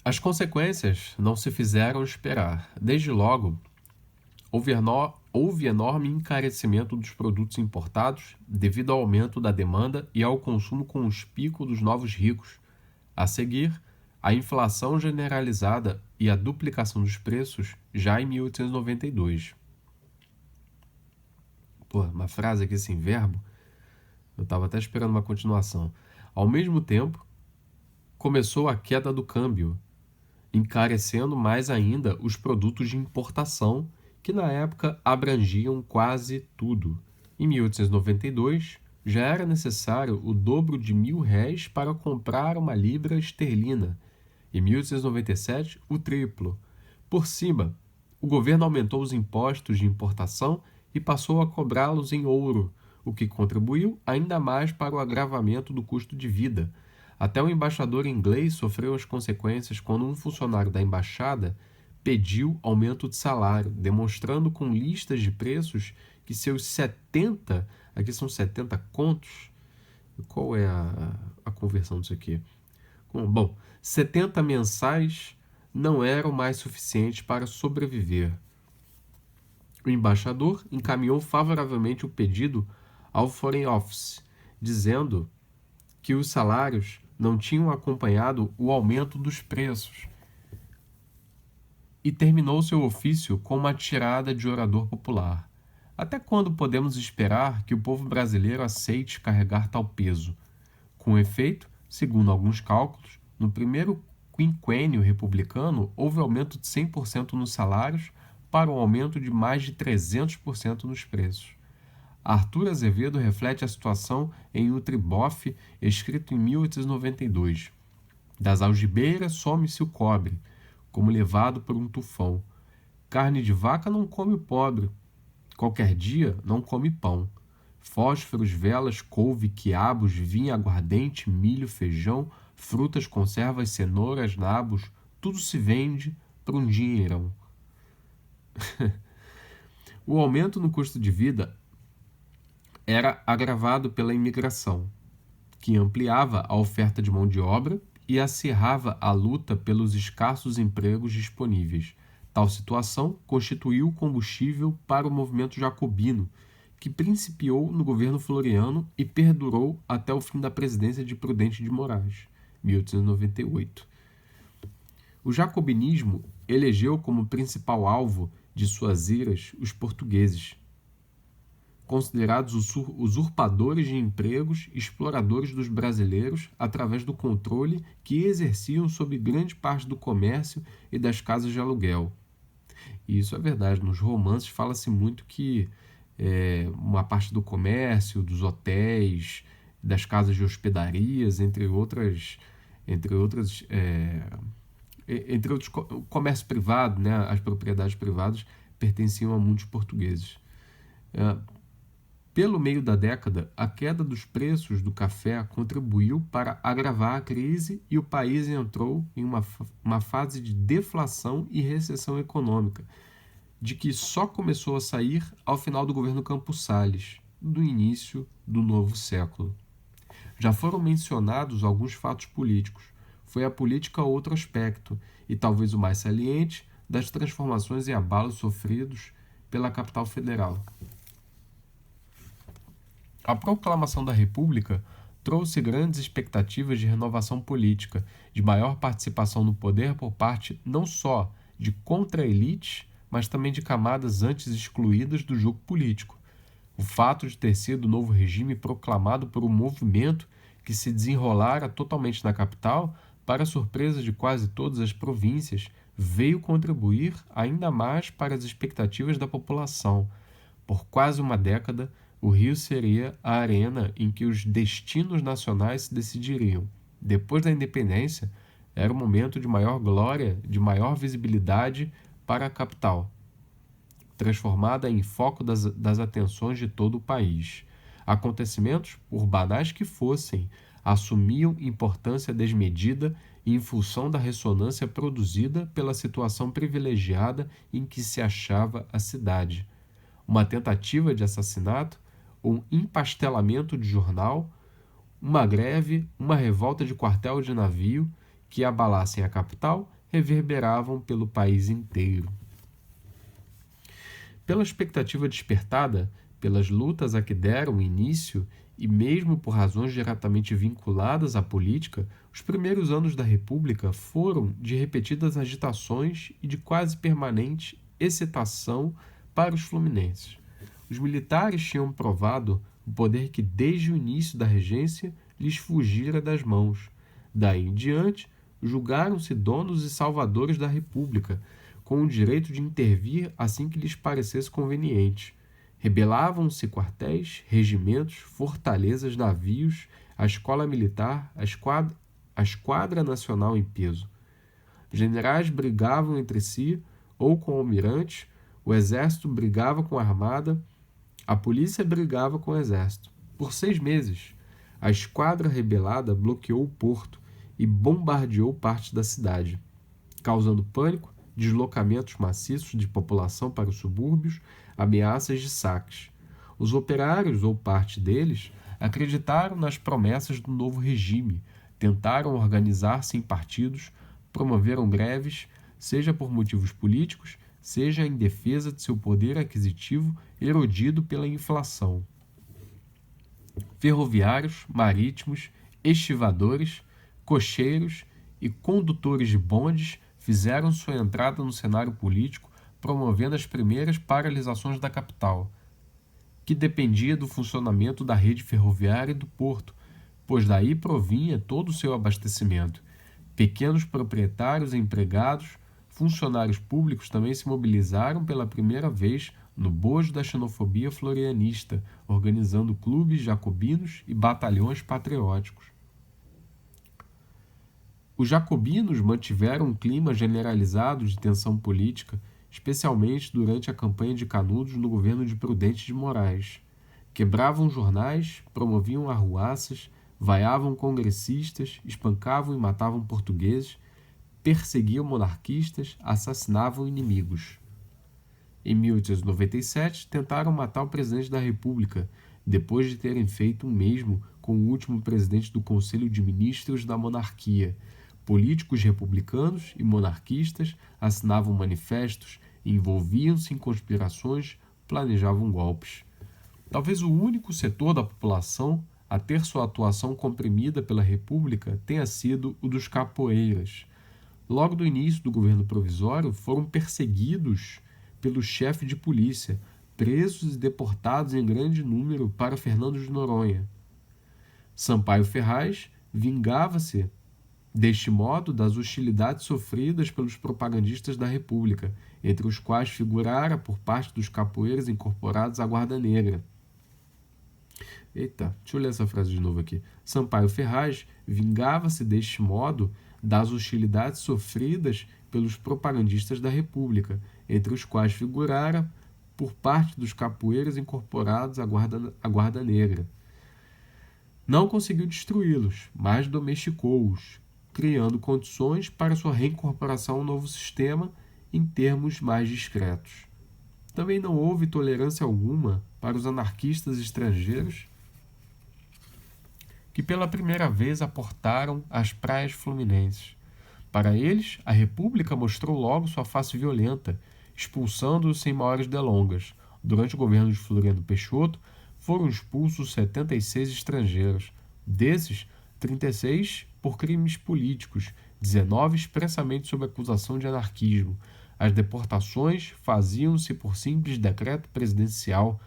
As consequências não se fizeram esperar. Desde logo, houve enorme encarecimento dos produtos importados devido ao aumento da demanda e ao consumo conspícuo dos novos ricos. A seguir, a inflação generalizada e a duplicação dos preços já em 1892. Pô, uma frase aqui sem verbo. Eu estava até esperando uma continuação. Ao mesmo tempo, começou a queda do câmbio, encarecendo mais ainda os produtos de importação, que na época abrangiam quase tudo. Em 1892, já era necessário o dobro de R$ 1.000 para comprar uma libra esterlina. Em 1897, o triplo. Por cima, o governo aumentou os impostos de importação e passou a cobrá-los em ouro, o que contribuiu ainda mais para o agravamento do custo de vida. Até o embaixador inglês sofreu as consequências quando um funcionário da embaixada pediu aumento de salário, demonstrando com listas de preços que seus 70, aqui são 70 contos, qual é a conversão disso aqui? Bom, 70 mensais não eram mais suficientes para sobreviver. O embaixador encaminhou favoravelmente o pedido ao Foreign Office, dizendo que os salários não tinham acompanhado o aumento dos preços, e terminou seu ofício com uma tirada de orador popular. Até quando podemos esperar que o povo brasileiro aceite carregar tal peso? Com efeito, segundo alguns cálculos, no primeiro quinquênio republicano houve aumento de 100% nos salários para um aumento de mais de 300% nos preços. Arthur Azevedo reflete a situação em O Tribofe, escrito em 1892. Das algibeiras some-se o cobre, como levado por um tufão. Carne de vaca não come o pobre. Qualquer dia não come pão. Fósforos, velas, couve, quiabos, vinho, aguardente, milho, feijão, frutas, conservas, cenouras, nabos, tudo se vende por um dinheirão. O aumento no custo de vida era agravado pela imigração, que ampliava a oferta de mão de obra e acirrava a luta pelos escassos empregos disponíveis. Tal situação constituiu combustível para o movimento jacobino, que principiou no governo Floriano e perdurou até o fim da presidência de Prudente de Moraes, 1898. O jacobinismo elegeu como principal alvo de suas iras os portugueses. considerados usurpadores de empregos, exploradores dos brasileiros, através do controle que exerciam sobre grande parte do comércio e das casas de aluguel. E isso é verdade. Nos romances fala-se muito que uma parte do comércio, dos hotéis, das casas de hospedarias, entre outros comércio privado, né, as propriedades privadas pertenciam a muitos portugueses. Pelo meio da década, a queda dos preços do café contribuiu para agravar a crise e o país entrou em uma fase de deflação e recessão econômica, de que só começou a sair ao final do governo Campos Salles, do início do novo século. Já foram mencionados alguns fatos políticos. Foi a política outro aspecto, e talvez o mais saliente, das transformações e abalos sofridos pela capital federal. A proclamação da República trouxe grandes expectativas de renovação política, de maior participação no poder por parte não só de contra-elites, mas também de camadas antes excluídas do jogo político. O fato de ter sido o novo regime proclamado por um movimento que se desenrolara totalmente na capital, para a surpresa de quase todas as províncias, veio contribuir ainda mais para as expectativas da população. Por quase uma década, o Rio seria a arena em que os destinos nacionais se decidiriam. Depois da independência, era o momento de maior glória, de maior visibilidade para a capital, transformada em foco das atenções de todo o país. Acontecimentos, por banais que fossem, assumiam importância desmedida em função da ressonância produzida pela situação privilegiada em que se achava a cidade. Uma tentativa de assassinato, um empastelamento de jornal, uma greve, uma revolta de quartel de navio que abalassem a capital reverberavam pelo país inteiro. Pela expectativa despertada, pelas lutas a que deram início e mesmo por razões diretamente vinculadas à política, os primeiros anos da República foram de repetidas agitações e de quase permanente excitação para os fluminenses. Os militares tinham provado o poder que desde o início da regência lhes fugira das mãos. Daí em diante, julgaram-se donos e salvadores da República, com o direito de intervir assim que lhes parecesse conveniente. Rebelavam-se quartéis, regimentos, fortalezas, navios, a escola militar, a esquadra nacional em peso. Generais brigavam entre si ou com almirantes, o exército brigava com a armada, a polícia brigava com o exército. Por 6 meses, a esquadra rebelada bloqueou o porto e bombardeou parte da cidade, causando pânico, deslocamentos maciços de população para os subúrbios, ameaças de saques. Os operários, ou parte deles, acreditaram nas promessas do novo regime, tentaram organizar-se em partidos, promoveram greves, seja por motivos políticos, seja em defesa de seu poder aquisitivo erodido pela inflação. Ferroviários, marítimos, estivadores, cocheiros e condutores de bondes fizeram sua entrada no cenário político, promovendo as primeiras paralisações da capital, que dependia do funcionamento da rede ferroviária e do porto, pois daí provinha todo o seu abastecimento. Pequenos proprietários e empregados, funcionários públicos também se mobilizaram pela primeira vez no bojo da xenofobia florianista, organizando clubes jacobinos e batalhões patrióticos. Os jacobinos mantiveram um clima generalizado de tensão política, especialmente durante a campanha de Canudos no governo de Prudente de Moraes. Quebravam jornais, promoviam arruaças, vaiavam congressistas, espancavam e matavam portugueses, perseguiam monarquistas, assassinavam inimigos. Em 1897, tentaram matar o presidente da República, depois de terem feito o mesmo com o último presidente do Conselho de Ministros da monarquia. Políticos republicanos e monarquistas assinavam manifestos, envolviam-se em conspirações, planejavam golpes. Talvez o único setor da população a ter sua atuação comprimida pela República tenha sido o dos capoeiras. Logo do início do governo provisório, foram perseguidos pelo chefe de polícia, presos e deportados em grande número para Fernando de Noronha. Sampaio Ferraz vingava-se, deste modo, das hostilidades sofridas pelos propagandistas da República, entre os quais figurara, por parte dos capoeiras incorporados, a Guarda Negra. Eita, deixa eu ler essa frase de novo aqui. Sampaio Ferraz vingava-se deste modo das hostilidades sofridas pelos propagandistas da República, entre os quais figurara, por parte dos capoeiras incorporados, a Guarda Negra. Não conseguiu destruí-los, mas domesticou-os, criando condições para sua reincorporação ao novo sistema em termos mais discretos. Também não houve tolerância alguma para os anarquistas estrangeiros que pela primeira vez aportaram às praias fluminenses. Para eles, a República mostrou logo sua face violenta, expulsando-os sem maiores delongas. Durante o governo de Floriano Peixoto, foram expulsos 76 estrangeiros. Desses, 36 por crimes políticos, 19 expressamente sob acusação de anarquismo. As deportações faziam-se por simples decreto presidencial,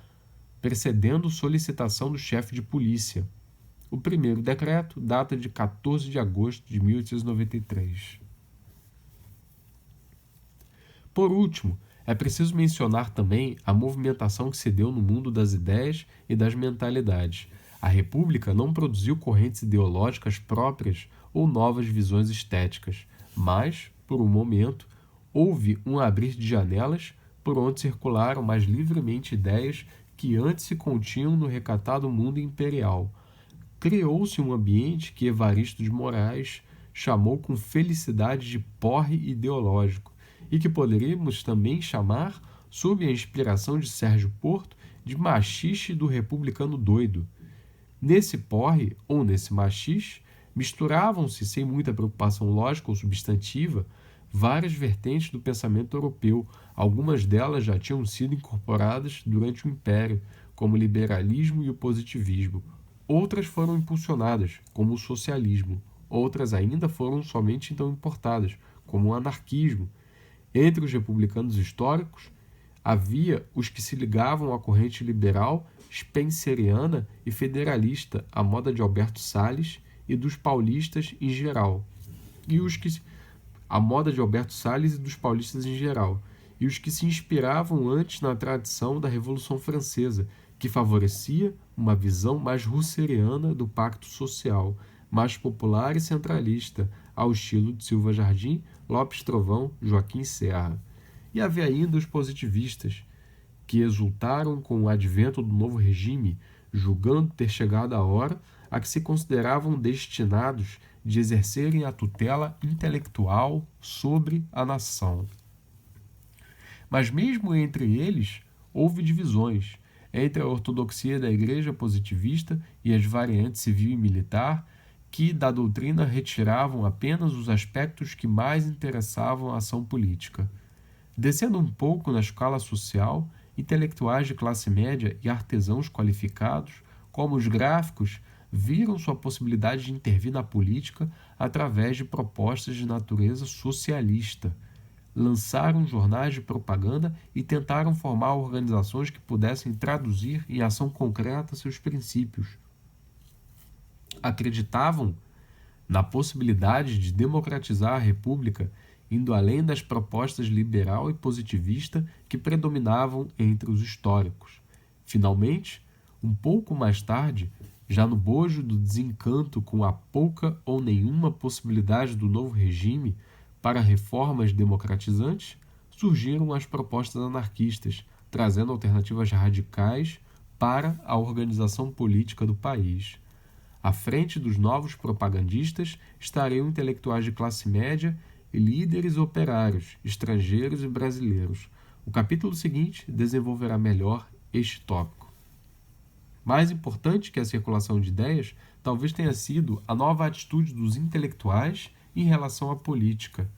precedendo solicitação do chefe de polícia. O primeiro decreto data de 14 de agosto de 1893. Por último, é preciso mencionar também a movimentação que se deu no mundo das ideias e das mentalidades. A República não produziu correntes ideológicas próprias ou novas visões estéticas, mas, por um momento, houve um abrir de janelas por onde circularam mais livremente ideias que antes se continham no recatado mundo imperial. Criou-se um ambiente que Evaristo de Moraes chamou com felicidade de porre ideológico, e que poderíamos também chamar, sob a inspiração de Sérgio Porto, de machixe do republicano doido. Nesse porre, ou nesse machixe, misturavam-se, sem muita preocupação lógica ou substantiva, várias vertentes do pensamento europeu. Algumas delas já tinham sido incorporadas durante o Império, como o liberalismo e o positivismo. Outras foram impulsionadas, como o socialismo. Outras ainda foram somente então importadas, como o anarquismo. Entre os republicanos históricos, havia os que se ligavam à corrente liberal, spenceriana e federalista, à moda de Alberto Salles e dos paulistas em geral, e os que se inspiravam antes na tradição da Revolução Francesa, que favorecia uma visão mais russeriana do pacto social, mais popular e centralista, ao estilo de Silva Jardim, Lopes Trovão, Joaquim Serra. E havia ainda os positivistas, que exultaram com o advento do novo regime, julgando ter chegado a hora a que se consideravam destinados de exercerem a tutela intelectual sobre a nação. Mas mesmo entre eles, houve divisões. Entre a ortodoxia da Igreja positivista e as variantes civil e militar, que da doutrina retiravam apenas os aspectos que mais interessavam a ação política. Descendo um pouco na escala social, intelectuais de classe média e artesãos qualificados, como os gráficos, viram sua possibilidade de intervir na política através de propostas de natureza socialista. Lançaram jornais de propaganda e tentaram formar organizações que pudessem traduzir em ação concreta seus princípios. Acreditavam na possibilidade de democratizar a República, indo além das propostas liberal e positivista que predominavam entre os históricos. Finalmente, um pouco mais tarde, já no bojo do desencanto com a pouca ou nenhuma possibilidade do novo regime para reformas democratizantes, surgiram as propostas anarquistas, trazendo alternativas radicais para a organização política do país. À frente dos novos propagandistas estariam intelectuais de classe média e líderes operários, estrangeiros e brasileiros. O capítulo seguinte desenvolverá melhor este tópico. Mais importante que a circulação de ideias, talvez tenha sido a nova atitude dos intelectuais em relação à política.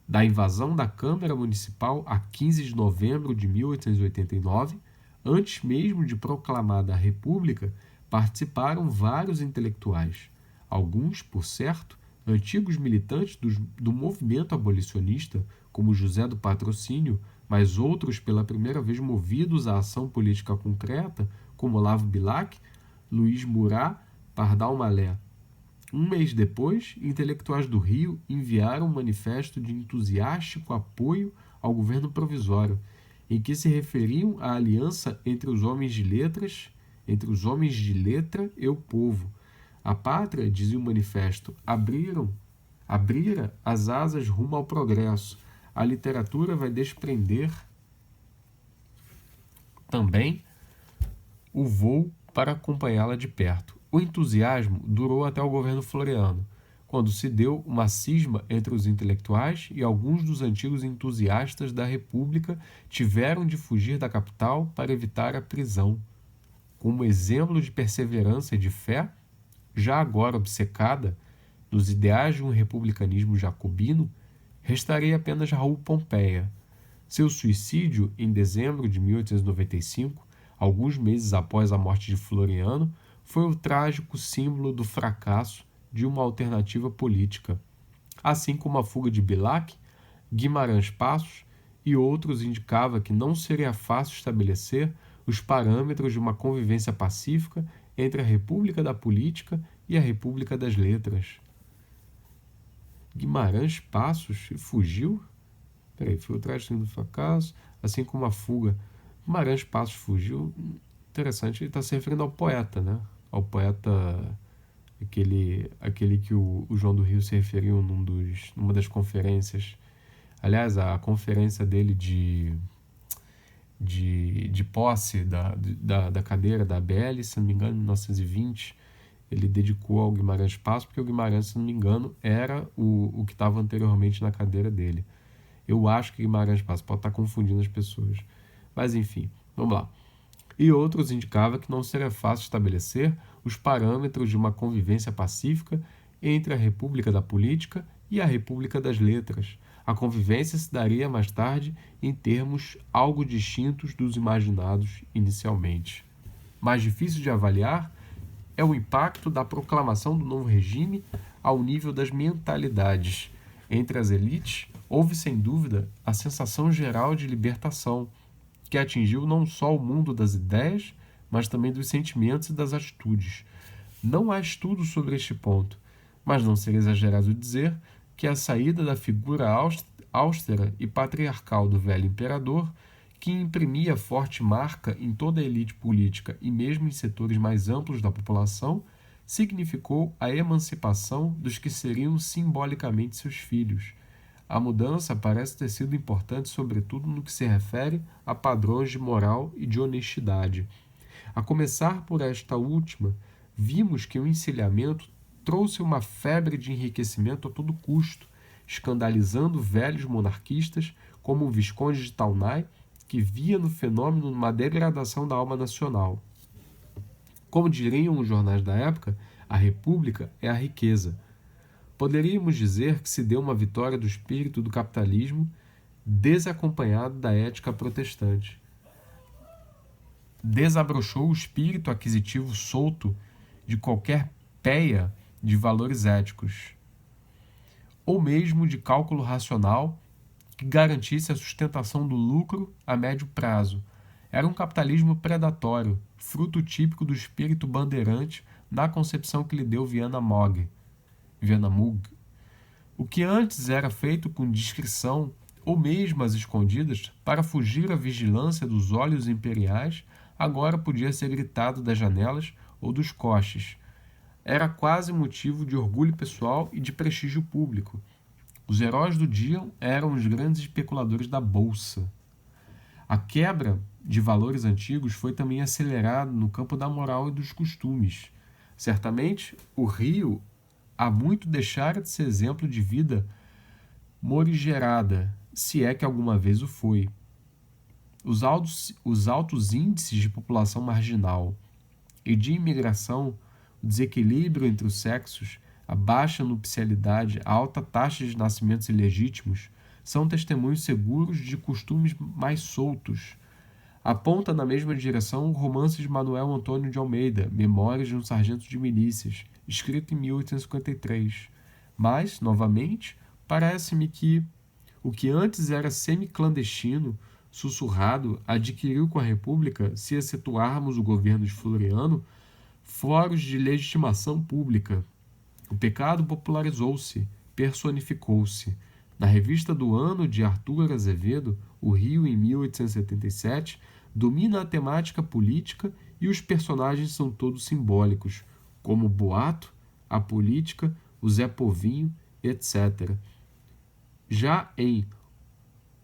Da invasão da Câmara Municipal a 15 de novembro de 1889, antes mesmo de proclamada a República, participaram vários intelectuais, alguns, por certo, antigos militantes do movimento abolicionista, como José do Patrocínio, mas outros pela primeira vez movidos à ação política concreta, como Olavo Bilac, Luiz Murat, Pardal Malé. Um mês depois, intelectuais do Rio enviaram um manifesto de entusiástico apoio ao governo provisório, em que se referiam à aliança entre os homens de letra e o povo. A pátria, dizia o manifesto, abrira as asas rumo ao progresso. A literatura vai desprender também o voo para acompanhá-la de perto. O entusiasmo durou até o governo Floriano, quando se deu uma cisma entre os intelectuais e alguns dos antigos entusiastas da República tiveram de fugir da capital para evitar a prisão. Como exemplo de perseverança e de fé, já agora obcecada nos ideais de um republicanismo jacobino, restaria apenas Raul Pompeia. Seu suicídio, em dezembro de 1895, alguns meses após a morte de Floriano, foi o trágico símbolo do fracasso de uma alternativa política. Assim como a fuga de Bilac, Guimarães Passos e outros indicava que não seria fácil estabelecer os parâmetros de uma convivência pacífica entre a República da Política e a República das Letras. Guimarães Passos fugiu? Foi o trágico do fracasso, assim como a fuga. Guimarães Passos fugiu. Interessante, ele está se referindo ao poeta, né? Ao poeta, aquele que o João do Rio se referiu numa das conferências. Aliás, a conferência dele de posse da cadeira da ABL, se não me engano, em 1920, ele dedicou ao Guimarães Passos, porque o Guimarães, se não me engano, era o que estava anteriormente na cadeira dele. Eu acho que Guimarães Passos pode estar confundindo as pessoas. Mas, enfim, vamos lá. E outros indicavam que não seria fácil estabelecer os parâmetros de uma convivência pacífica entre a República da Política e a República das Letras. A convivência se daria mais tarde em termos algo distintos dos imaginados inicialmente. Mais difícil de avaliar é o impacto da proclamação do novo regime ao nível das mentalidades. Entre as elites, houve sem dúvida a sensação geral de libertação, que atingiu não só o mundo das ideias, mas também dos sentimentos e das atitudes. Não há estudo sobre este ponto, mas não seria exagerado dizer que a saída da figura austera e patriarcal do velho imperador, que imprimia forte marca em toda a elite política e mesmo em setores mais amplos da população, significou a emancipação dos que seriam simbolicamente seus filhos. A mudança parece ter sido importante, sobretudo no que se refere a padrões de moral e de honestidade. A começar por esta última, vimos que o encilhamento trouxe uma febre de enriquecimento a todo custo, escandalizando velhos monarquistas como o Visconde de Taunay, que via no fenômeno uma degradação da alma nacional. Como diriam os jornais da época, a república é a riqueza. Poderíamos dizer que se deu uma vitória do espírito do capitalismo desacompanhado da ética protestante. Desabrochou o espírito aquisitivo solto de qualquer péia de valores éticos, ou mesmo de cálculo racional que garantisse a sustentação do lucro a médio prazo. Era um capitalismo predatório, fruto típico do espírito bandeirante na concepção que lhe deu Viana Mug. O que antes era feito com discrição ou mesmo às escondidas para fugir à vigilância dos olhos imperiais, agora podia ser gritado das janelas ou dos coches. Era quase motivo de orgulho pessoal e de prestígio público. Os heróis do dia eram os grandes especuladores da bolsa. A quebra de valores antigos foi também acelerada no campo da moral e dos costumes. Certamente, o Rio há muito deixara de ser exemplo de vida morigerada, se é que alguma vez o foi. Os altos índices de população marginal e de imigração, o desequilíbrio entre os sexos, a baixa nupcialidade, a alta taxa de nascimentos ilegítimos, são testemunhos seguros de costumes mais soltos. Aponta na mesma direção o romance de Manuel Antônio de Almeida, Memórias de um Sargento de Milícias, escrito em 1853. Mas, novamente, parece-me que o que antes era semi-clandestino sussurrado, adquiriu com a República, se excetuarmos o governo de Floriano, foros de legitimação pública. O pecado popularizou-se, personificou-se. Na revista do ano de Arthur Azevedo, O Rio em 1877, domina a temática política e os personagens são todos simbólicos, como o boato, a política, o Zé Povinho, etc. Já em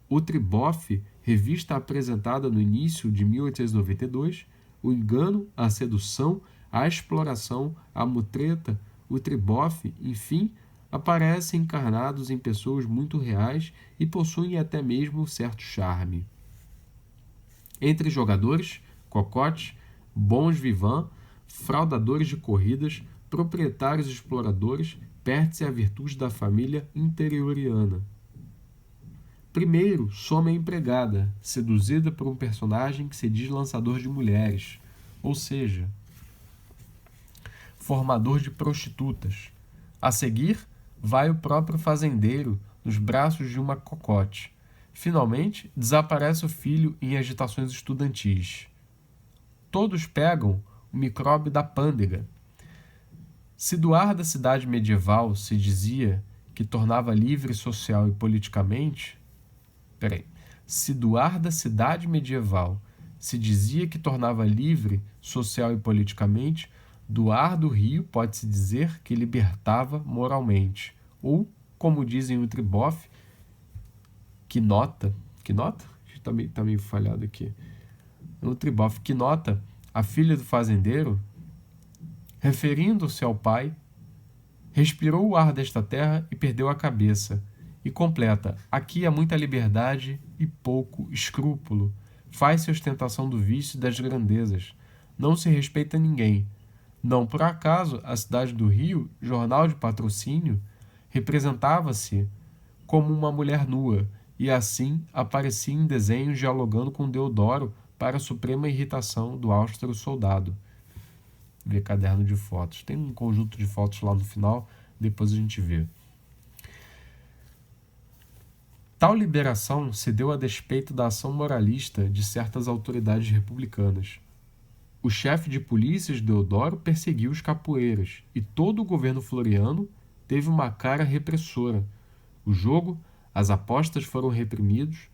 O Tribofe, revista apresentada no início de 1892, o engano, a sedução, a exploração, a mutreta, o tribofe, enfim, aparecem encarnados em pessoas muito reais e possuem até mesmo certo charme. Entre jogadores, cocotes, bons vivants, fraudadores de corridas, proprietários exploradores, perde-se a virtude da família interioriana. Primeiro, some a empregada, seduzida por um personagem que se diz lançador de mulheres, ou seja, formador de prostitutas. A seguir, vai o próprio fazendeiro nos braços de uma cocote. Finalmente, desaparece o filho em agitações estudantis. Todos pegam o micróbio da pândega. Se do ar da cidade medieval se dizia que tornava livre social e politicamente... Se do ar da cidade medieval se dizia que tornava livre social e politicamente, do ar do Rio pode-se dizer que libertava moralmente. Ou, como dizem o Triboff, que nota? Está meio falhado aqui. O Triboff, que nota, a filha do fazendeiro, referindo-se ao pai, respirou o ar desta terra e perdeu a cabeça. E completa, aqui há muita liberdade e pouco escrúpulo. Faz-se ostentação do vício e das grandezas. Não se respeita ninguém. Não por acaso, a cidade do Rio, jornal de patrocínio, representava-se como uma mulher nua, e assim aparecia em desenhos dialogando com Deodoro para a suprema irritação do austero soldado. Vê caderno de fotos. Tem um conjunto de fotos lá no final, depois a gente vê. Tal liberação se deu a despeito da ação moralista de certas autoridades republicanas. O chefe de polícias, Deodoro, perseguiu os capoeiras, e todo o governo floriano teve uma cara repressora. As apostas foram reprimidos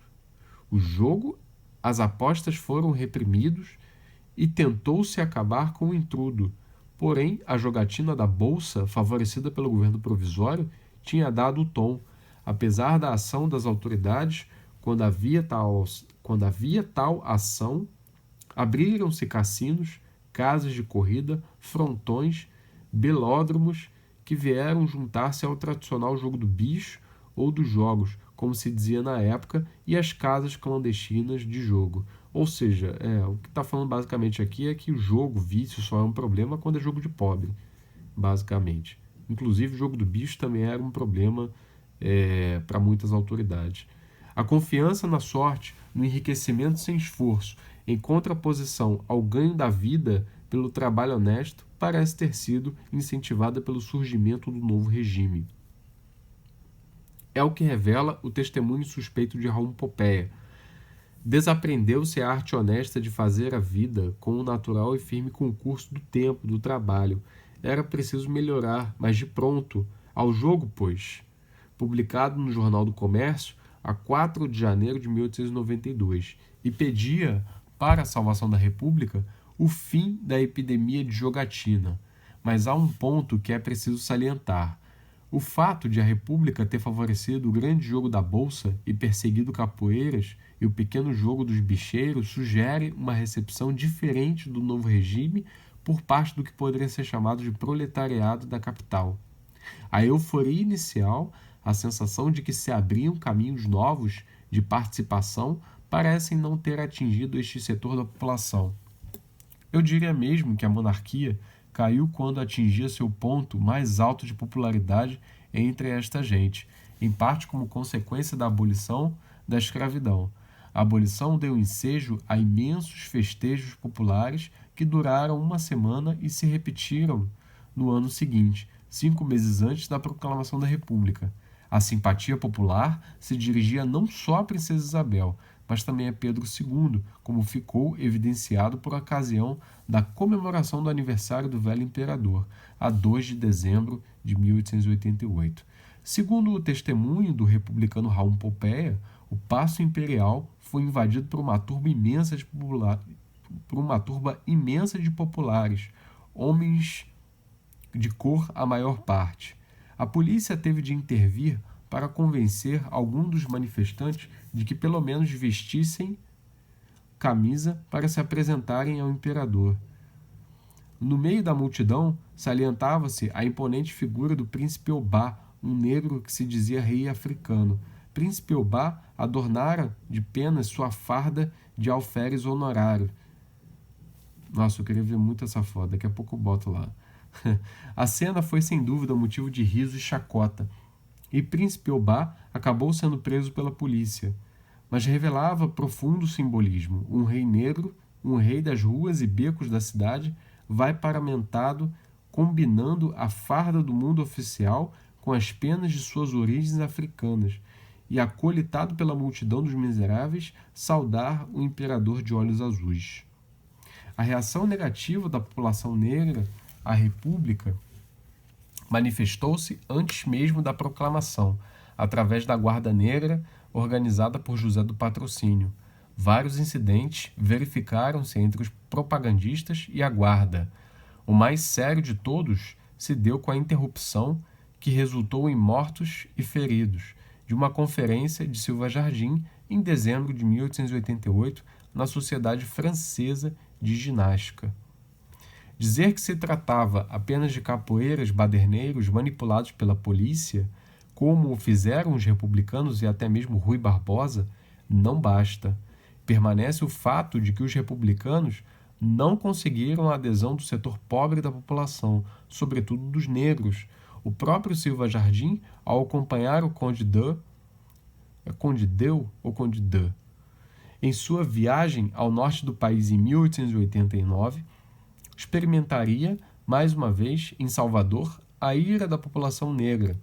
e tentou-se acabar com o intrudo. Porém, a jogatina da Bolsa, favorecida pelo governo provisório, tinha dado o tom. Apesar da ação das autoridades, quando havia tal ação, abriram-se cassinos, casas de corrida, frontões, belódromos, que vieram juntar-se ao tradicional jogo do bicho ou dos jogos, como se dizia na época, e as casas clandestinas de jogo. Ou seja, o que está falando basicamente aqui é que o jogo, vício, só é um problema quando é jogo de pobre, basicamente. Inclusive, o jogo do bicho também era um problema para muitas autoridades. A confiança na sorte, no enriquecimento sem esforço, em contraposição ao ganho da vida pelo trabalho honesto, parece ter sido incentivada pelo surgimento do novo regime. É o que revela o testemunho suspeito de Raul Popéia. Desaprendeu-se a arte honesta de fazer a vida com o natural e firme concurso do tempo, do trabalho. Era preciso melhorar, mas de pronto. Ao jogo, pois. Publicado no Jornal do Comércio, a 4 de janeiro de 1892, e pedia, para a salvação da República, o fim da epidemia de jogatina. Mas há um ponto que é preciso salientar. O fato de a República ter favorecido o grande jogo da Bolsa e perseguido capoeiras e o pequeno jogo dos bicheiros sugere uma recepção diferente do novo regime por parte do que poderia ser chamado de proletariado da capital. A euforia inicial, a sensação de que se abriam caminhos novos de participação, parecem não ter atingido este setor da população. Eu diria mesmo que a monarquia caiu quando atingia seu ponto mais alto de popularidade entre esta gente, em parte como consequência da abolição da escravidão. A abolição deu ensejo a imensos festejos populares que duraram uma semana e se repetiram no ano seguinte, 5 meses antes da proclamação da República. A simpatia popular se dirigia não só à princesa Isabel, mas também é Pedro II, como ficou evidenciado por ocasião da comemoração do aniversário do velho imperador, a 2 de dezembro de 1888. Segundo o testemunho do republicano Raul Pompeia, o Paço Imperial foi invadido por uma turba imensa de populares, homens de cor a maior parte. A polícia teve de intervir para convencer algum dos manifestantes de que pelo menos vestissem camisa para se apresentarem ao imperador. No meio da multidão, salientava-se a imponente figura do príncipe Obá, um negro que se dizia rei africano. Príncipe Obá adornara de penas sua farda de alferes honorário. Nossa, eu queria ver muito essa foto, daqui a pouco eu boto lá. A cena foi sem dúvida motivo de riso e chacota, e Príncipe Obá acabou sendo preso pela polícia, mas revelava profundo simbolismo. Um rei negro, um rei das ruas e becos da cidade, vai paramentado, combinando a farda do mundo oficial com as penas de suas origens africanas, e acolitado pela multidão dos miseráveis, saudar o imperador de olhos azuis. A reação negativa da população negra à República manifestou-se antes mesmo da proclamação, através da Guarda Negra, organizada por José do Patrocínio. Vários incidentes verificaram-se entre os propagandistas e a Guarda. O mais sério de todos se deu com a interrupção, que resultou em mortos e feridos, de uma conferência de Silva Jardim em dezembro de 1888 na Sociedade Francesa de Ginástica. Dizer que se tratava apenas de capoeiras baderneiros manipulados pela polícia, como o fizeram os republicanos e até mesmo Rui Barbosa, não basta. Permanece o fato de que os republicanos não conseguiram a adesão do setor pobre da população, sobretudo dos negros. O próprio Silva Jardim, ao acompanhar o Conde Deu ou Conde Deu, em sua viagem ao norte do país em 1889, experimentaria, mais uma vez, em Salvador, a ira da população negra.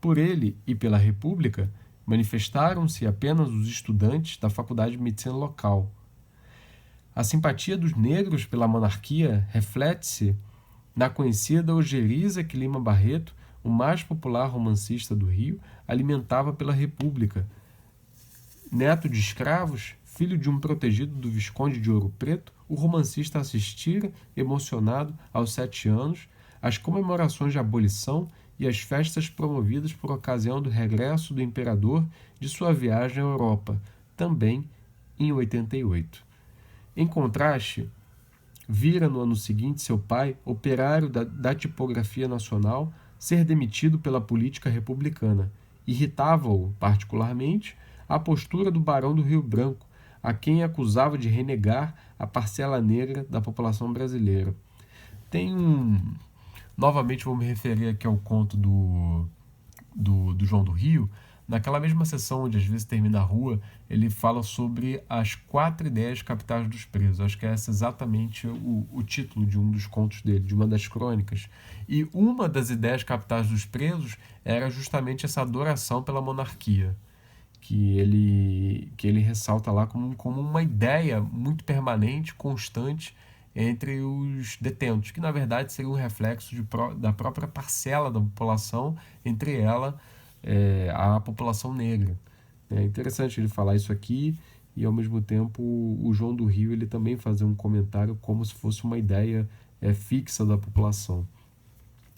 Por ele e pela República, manifestaram-se apenas os estudantes da Faculdade de Medicina local. A simpatia dos negros pela monarquia reflete-se na conhecida Ojeriza que Lima Barreto, o mais popular romancista do Rio, alimentava pela República. Neto de escravos, filho de um protegido do Visconde de Ouro Preto, o romancista assistira, emocionado, aos 7 anos, às comemorações de abolição e às festas promovidas por ocasião do regresso do imperador de sua viagem à Europa, também em 88. Em contraste, vira no ano seguinte seu pai, operário da tipografia nacional, ser demitido pela política republicana. Irritava-o, particularmente, a postura do barão do Rio Branco, a quem acusava de renegar a parcela negra da população brasileira. Novamente vou me referir aqui ao conto do João do Rio. Naquela mesma sessão onde às vezes termina a rua, ele fala sobre as 4 ideias capitais dos presos. Acho que é esse exatamente o título de um dos contos dele, de uma das crônicas. E uma das ideias capitais dos presos era justamente essa adoração pela monarquia, que ele ressalta lá como uma ideia muito permanente, constante entre os detentos, que na verdade seria um reflexo da própria parcela da população, entre ela a população negra. É interessante ele falar isso aqui e ao mesmo tempo o João do Rio ele também fazer um comentário como se fosse uma ideia fixa da população,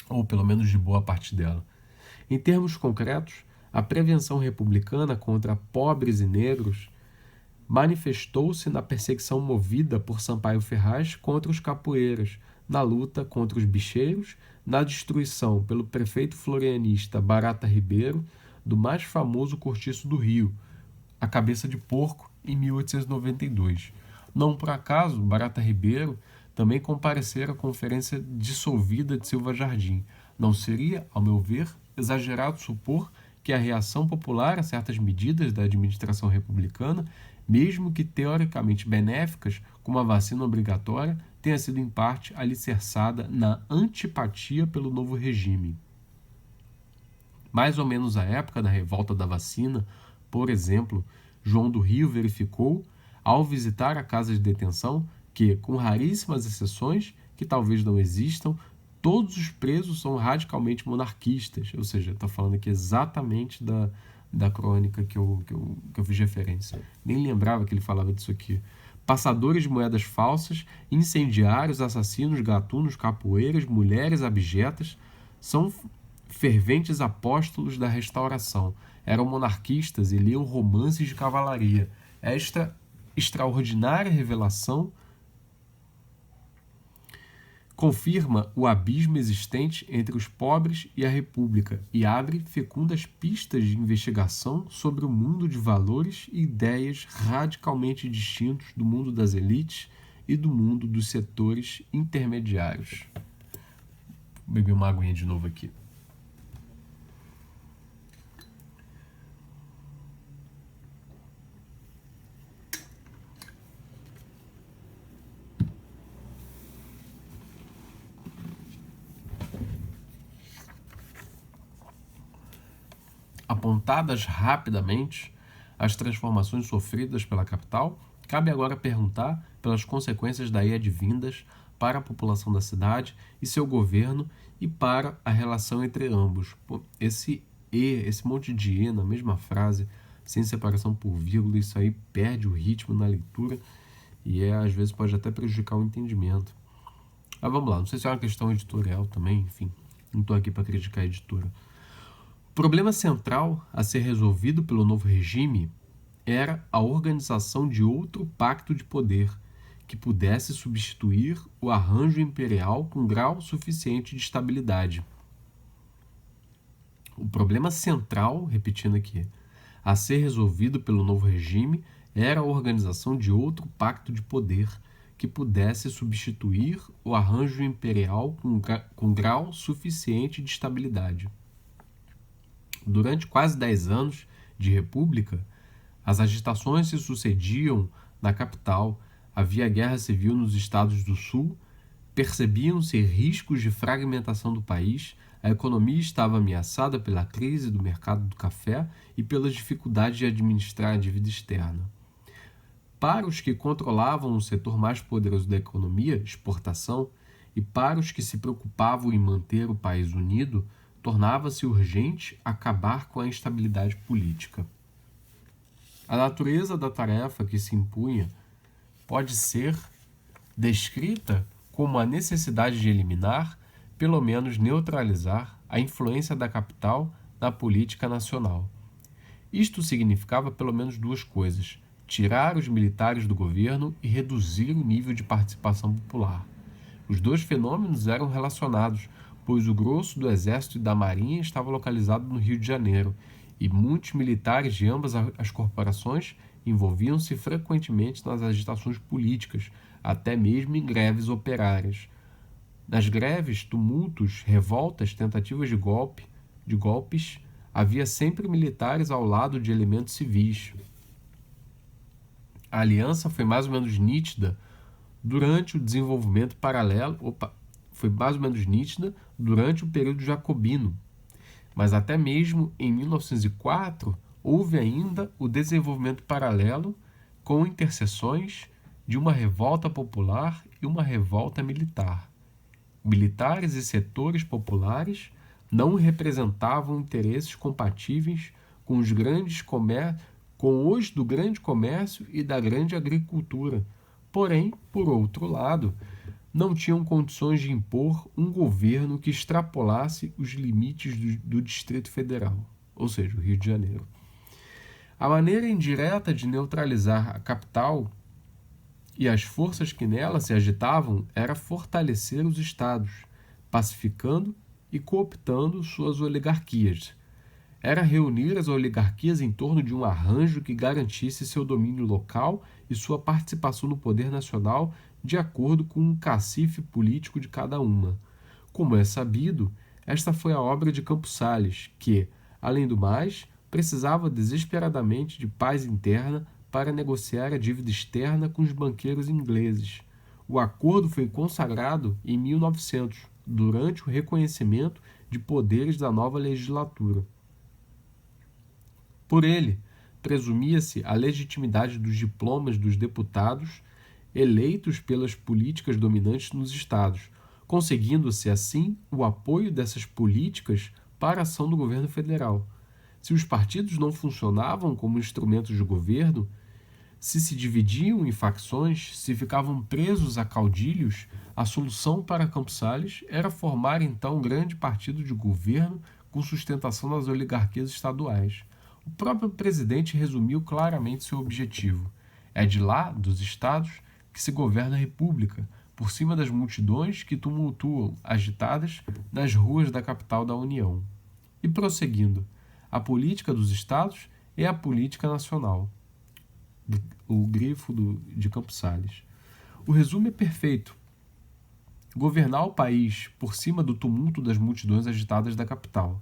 ou pelo menos de boa parte dela. Em termos concretos, a prevenção republicana contra pobres e negros manifestou-se na perseguição movida por Sampaio Ferraz contra os capoeiras, na luta contra os bicheiros, na destruição pelo prefeito florianista Barata Ribeiro do mais famoso cortiço do Rio, a Cabeça de Porco, em 1892. Não por acaso, Barata Ribeiro também comparecera à conferência dissolvida de Silva Jardim. Não seria, ao meu ver, exagerado supor que a reação popular a certas medidas da administração republicana, mesmo que teoricamente benéficas, como a vacina obrigatória, tenha sido em parte alicerçada na antipatia pelo novo regime. Mais ou menos à época da revolta da vacina, por exemplo, João do Rio verificou, ao visitar a casa de detenção, que, com raríssimas exceções, que talvez não existam, todos os presos são radicalmente monarquistas. Ou seja, está falando aqui exatamente da crônica que eu fiz referência. Nem lembrava que ele falava disso aqui. Passadores de moedas falsas, incendiários, assassinos, gatunos, capoeiras, mulheres abjetas, são ferventes apóstolos da restauração. Eram monarquistas e liam romances de cavalaria. Esta extraordinária revelação confirma o abismo existente entre os pobres e a República e abre fecundas pistas de investigação sobre o mundo de valores e ideias radicalmente distintos do mundo das elites e do mundo dos setores intermediários. Vou beber uma aguinha de novo aqui. Apontadas rapidamente as transformações sofridas pela capital, cabe agora perguntar pelas consequências daí advindas para a população da cidade e seu governo e para a relação entre ambos. Esse monte de na mesma frase, sem separação por vírgula, isso aí perde o ritmo na leitura e às vezes pode até prejudicar o entendimento. Mas vamos lá, não sei se é uma questão editorial também, enfim, não estou aqui para criticar a editora. O problema central a ser resolvido pelo novo regime era a organização de outro pacto de poder que pudesse substituir o arranjo imperial com grau suficiente de estabilidade. O problema central, repetindo aqui, a ser resolvido pelo novo regime era a organização de outro pacto de poder que pudesse substituir o arranjo imperial com grau suficiente de estabilidade. Durante quase 10 anos de república, as agitações se sucediam na capital, havia guerra civil nos estados do sul, percebiam-se riscos de fragmentação do país, a economia estava ameaçada pela crise do mercado do café e pelas dificuldades de administrar a dívida externa. Para os que controlavam o setor mais poderoso da economia, exportação, e para os que se preocupavam em manter o país unido, tornava-se urgente acabar com a instabilidade política. A natureza da tarefa que se impunha pode ser descrita como a necessidade de eliminar, pelo menos neutralizar, a influência da capital na política nacional. Isto significava pelo menos duas coisas: tirar os militares do governo e reduzir o nível de participação popular. Os dois fenômenos eram relacionados, pois o grosso do Exército e da Marinha estava localizado no Rio de Janeiro, e muitos militares de ambas as corporações envolviam-se frequentemente nas agitações políticas, até mesmo em greves operárias. Nas greves, tumultos, revoltas, tentativas de golpes, havia sempre militares ao lado de elementos civis. A aliança foi mais ou menos nítida durante o desenvolvimento paralelo, foi mais ou menos nítida durante o período jacobino, mas até mesmo em 1904 houve ainda o desenvolvimento paralelo com interseções de uma revolta popular e uma revolta militar. Militares e setores populares não representavam interesses compatíveis com os do grande comércio e da grande agricultura. Porém, por outro lado, não tinham condições de impor um governo que extrapolasse os limites do Distrito Federal, ou seja, o Rio de Janeiro. A maneira indireta de neutralizar a capital e as forças que nela se agitavam era fortalecer os estados, pacificando e cooptando suas oligarquias. Era reunir as oligarquias em torno de um arranjo que garantisse seu domínio local e sua participação no poder nacional de acordo com um cacife político de cada uma. Como é sabido, esta foi a obra de Campos Sales, que, além do mais, precisava desesperadamente de paz interna para negociar a dívida externa com os banqueiros ingleses. O acordo foi consagrado em 1900, durante o reconhecimento de poderes da nova legislatura. Por ele, presumia-se a legitimidade dos diplomas dos deputados eleitos pelas políticas dominantes nos estados, conseguindo-se, assim, o apoio dessas políticas para a ação do governo federal. Se os partidos não funcionavam como instrumentos de governo, se dividiam em facções, se ficavam presos a caudilhos, a solução para Campos Salles era formar então um grande partido de governo com sustentação das oligarquias estaduais. O próprio presidente resumiu claramente seu objetivo. É de lá, dos estados, que se governa a república, por cima das multidões que tumultuam, agitadas, nas ruas da capital da União. E prosseguindo, a política dos estados é a política nacional. O grifo de Campos Salles. O resumo é perfeito. Governar o país por cima do tumulto das multidões agitadas da capital.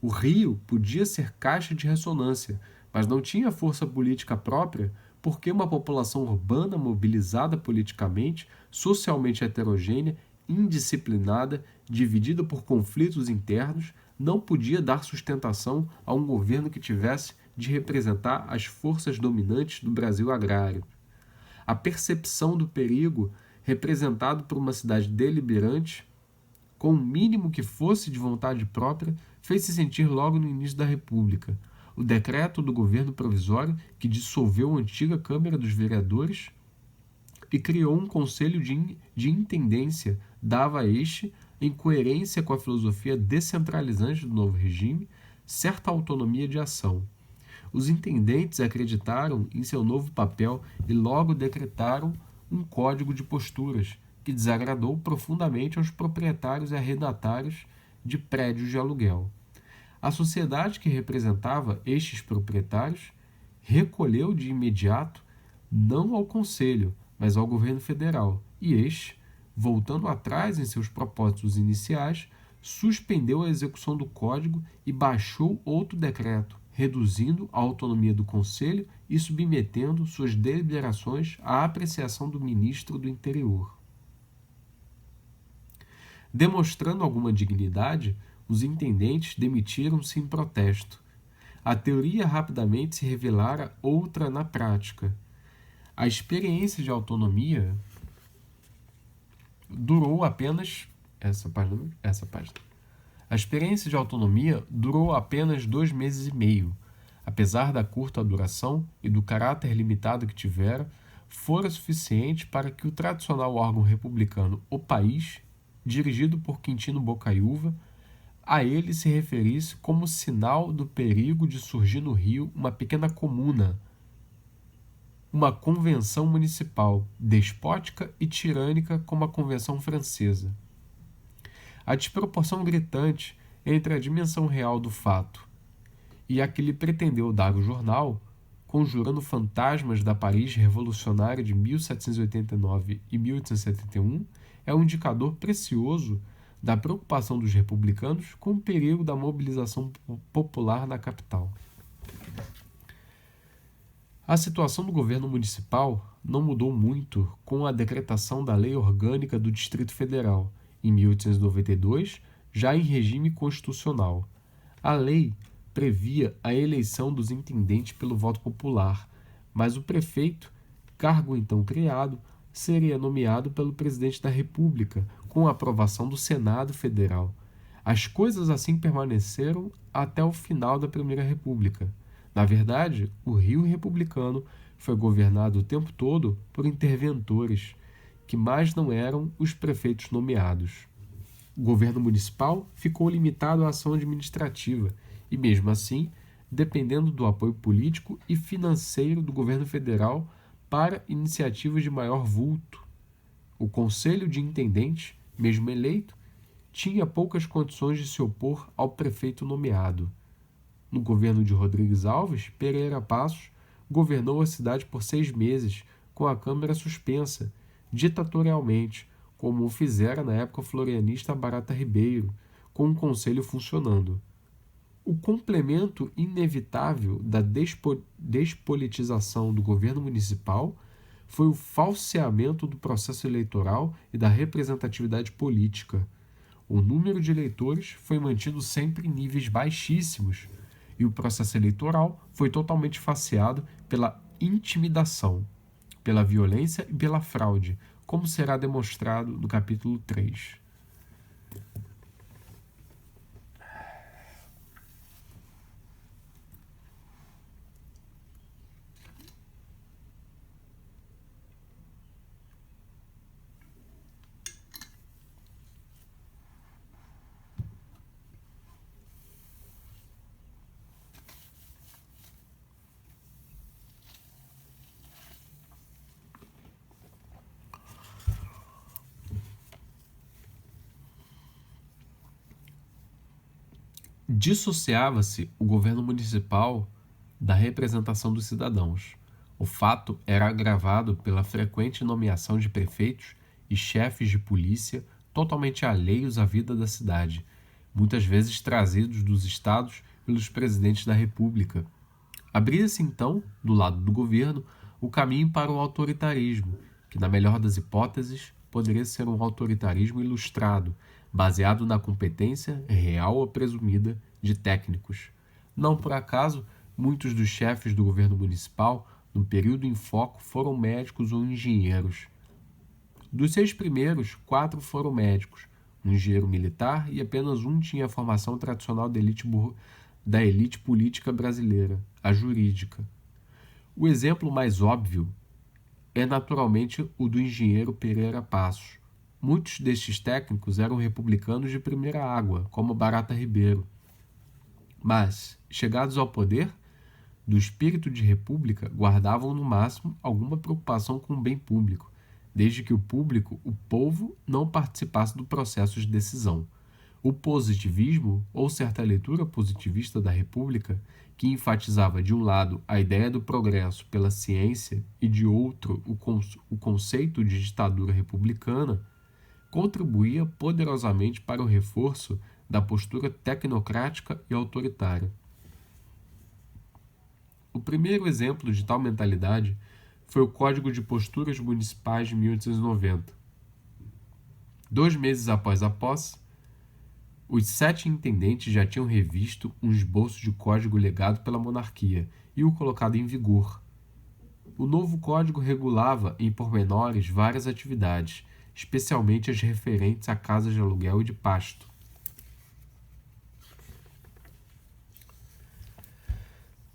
O Rio podia ser caixa de ressonância, mas não tinha força política própria porque uma população urbana mobilizada politicamente, socialmente heterogênea, indisciplinada, dividida por conflitos internos, não podia dar sustentação a um governo que tivesse de representar as forças dominantes do Brasil agrário. A percepção do perigo, representado por uma cidade deliberante, com o mínimo que fosse de vontade própria, fez-se sentir logo no início da República. O decreto do governo provisório, que dissolveu a antiga Câmara dos Vereadores e criou um conselho de intendência, dava a este, em coerência com a filosofia descentralizante do novo regime, certa autonomia de ação. Os intendentes acreditaram em seu novo papel e logo decretaram um código de posturas que desagradou profundamente aos proprietários e arrendatários de prédios de aluguel. A sociedade que representava estes proprietários recolheu de imediato não ao Conselho, mas ao governo federal, e este, voltando atrás em seus propósitos iniciais, suspendeu a execução do código e baixou outro decreto, reduzindo a autonomia do Conselho e submetendo suas deliberações à apreciação do ministro do Interior. Demonstrando alguma dignidade, os intendentes demitiram-se em protesto. A teoria rapidamente se revelara outra na prática. A experiência de autonomia durou apenas... Essa página. A experiência de autonomia durou apenas 2 meses e meio. Apesar da curta duração e do caráter limitado que tivera, fora suficiente para que o tradicional órgão republicano O País, dirigido por Quintino Bocaiúva, a ele se referisse como sinal do perigo de surgir no Rio uma pequena comuna, uma convenção municipal, despótica e tirânica como a Convenção Francesa. A desproporção gritante entre a dimensão real do fato e a que lhe pretendeu dar o jornal, conjurando fantasmas da Paris revolucionária de 1789 e 1871, é um indicador precioso da preocupação dos republicanos com o perigo da mobilização popular na capital. A situação do governo municipal não mudou muito com a decretação da Lei Orgânica do Distrito Federal, em 1892, já em regime constitucional. A lei previa a eleição dos intendentes pelo voto popular, mas o prefeito, cargo então criado, seria nomeado pelo presidente da República, com a aprovação do Senado Federal. As coisas assim permaneceram até o final da Primeira República. Na verdade, o Rio republicano foi governado o tempo todo por interventores, que mais não eram os prefeitos nomeados. O governo municipal ficou limitado à ação administrativa e, mesmo assim, dependendo do apoio político e financeiro do governo federal para iniciativas de maior vulto. O Conselho de Intendentes, mesmo eleito, tinha poucas condições de se opor ao prefeito nomeado. No governo de Rodrigues Alves, Pereira Passos governou a cidade por 6 meses, com a Câmara suspensa, ditatorialmente, como o fizera na época florianista Barata Ribeiro, com o Conselho funcionando. O complemento inevitável da despolitização do governo municipal foi o falseamento do processo eleitoral e da representatividade política. O número de eleitores foi mantido sempre em níveis baixíssimos e o processo eleitoral foi totalmente faceado pela intimidação, pela violência e pela fraude, como será demonstrado no capítulo 3. Dissociava-se o governo municipal da representação dos cidadãos. O fato era agravado pela frequente nomeação de prefeitos e chefes de polícia totalmente alheios à vida da cidade, muitas vezes trazidos dos estados pelos presidentes da República. Abria-se então, do lado do governo, o caminho para o autoritarismo, que, na melhor das hipóteses, poderia ser um autoritarismo ilustrado, baseado na competência, real ou presumida, de técnicos. Não por acaso, muitos dos chefes do governo municipal, no período em foco, foram médicos ou engenheiros. Dos 6 primeiros, 4 foram médicos, um engenheiro militar e apenas um tinha a formação tradicional da elite política brasileira, a jurídica. O exemplo mais óbvio é naturalmente o do engenheiro Pereira Passos. Muitos destes técnicos eram republicanos de primeira água, como Barata Ribeiro. Mas, chegados ao poder, do espírito de república, guardavam no máximo alguma preocupação com o bem público, desde que o público, o povo, não participasse do processo de decisão. O positivismo, ou certa leitura positivista da República, que enfatizava de um lado a ideia do progresso pela ciência e de outro o conceito de ditadura republicana, contribuía poderosamente para o reforço da postura tecnocrática e autoritária. O primeiro exemplo de tal mentalidade foi o Código de Posturas Municipais de 1890. 2 meses após a posse, os 7 intendentes já tinham revisto um esboço de código legado pela monarquia e o colocado em vigor. O novo código regulava em pormenores várias atividades, especialmente as referentes a casas de aluguel e de pasto.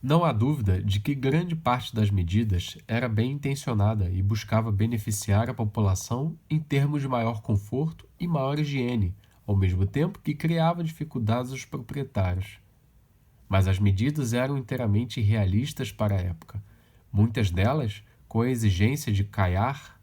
Não há dúvida de que grande parte das medidas era bem intencionada e buscava beneficiar a população em termos de maior conforto e maior higiene, ao mesmo tempo que criava dificuldades aos proprietários. Mas as medidas eram inteiramente irrealistas para a época, muitas delas com a exigência de caiar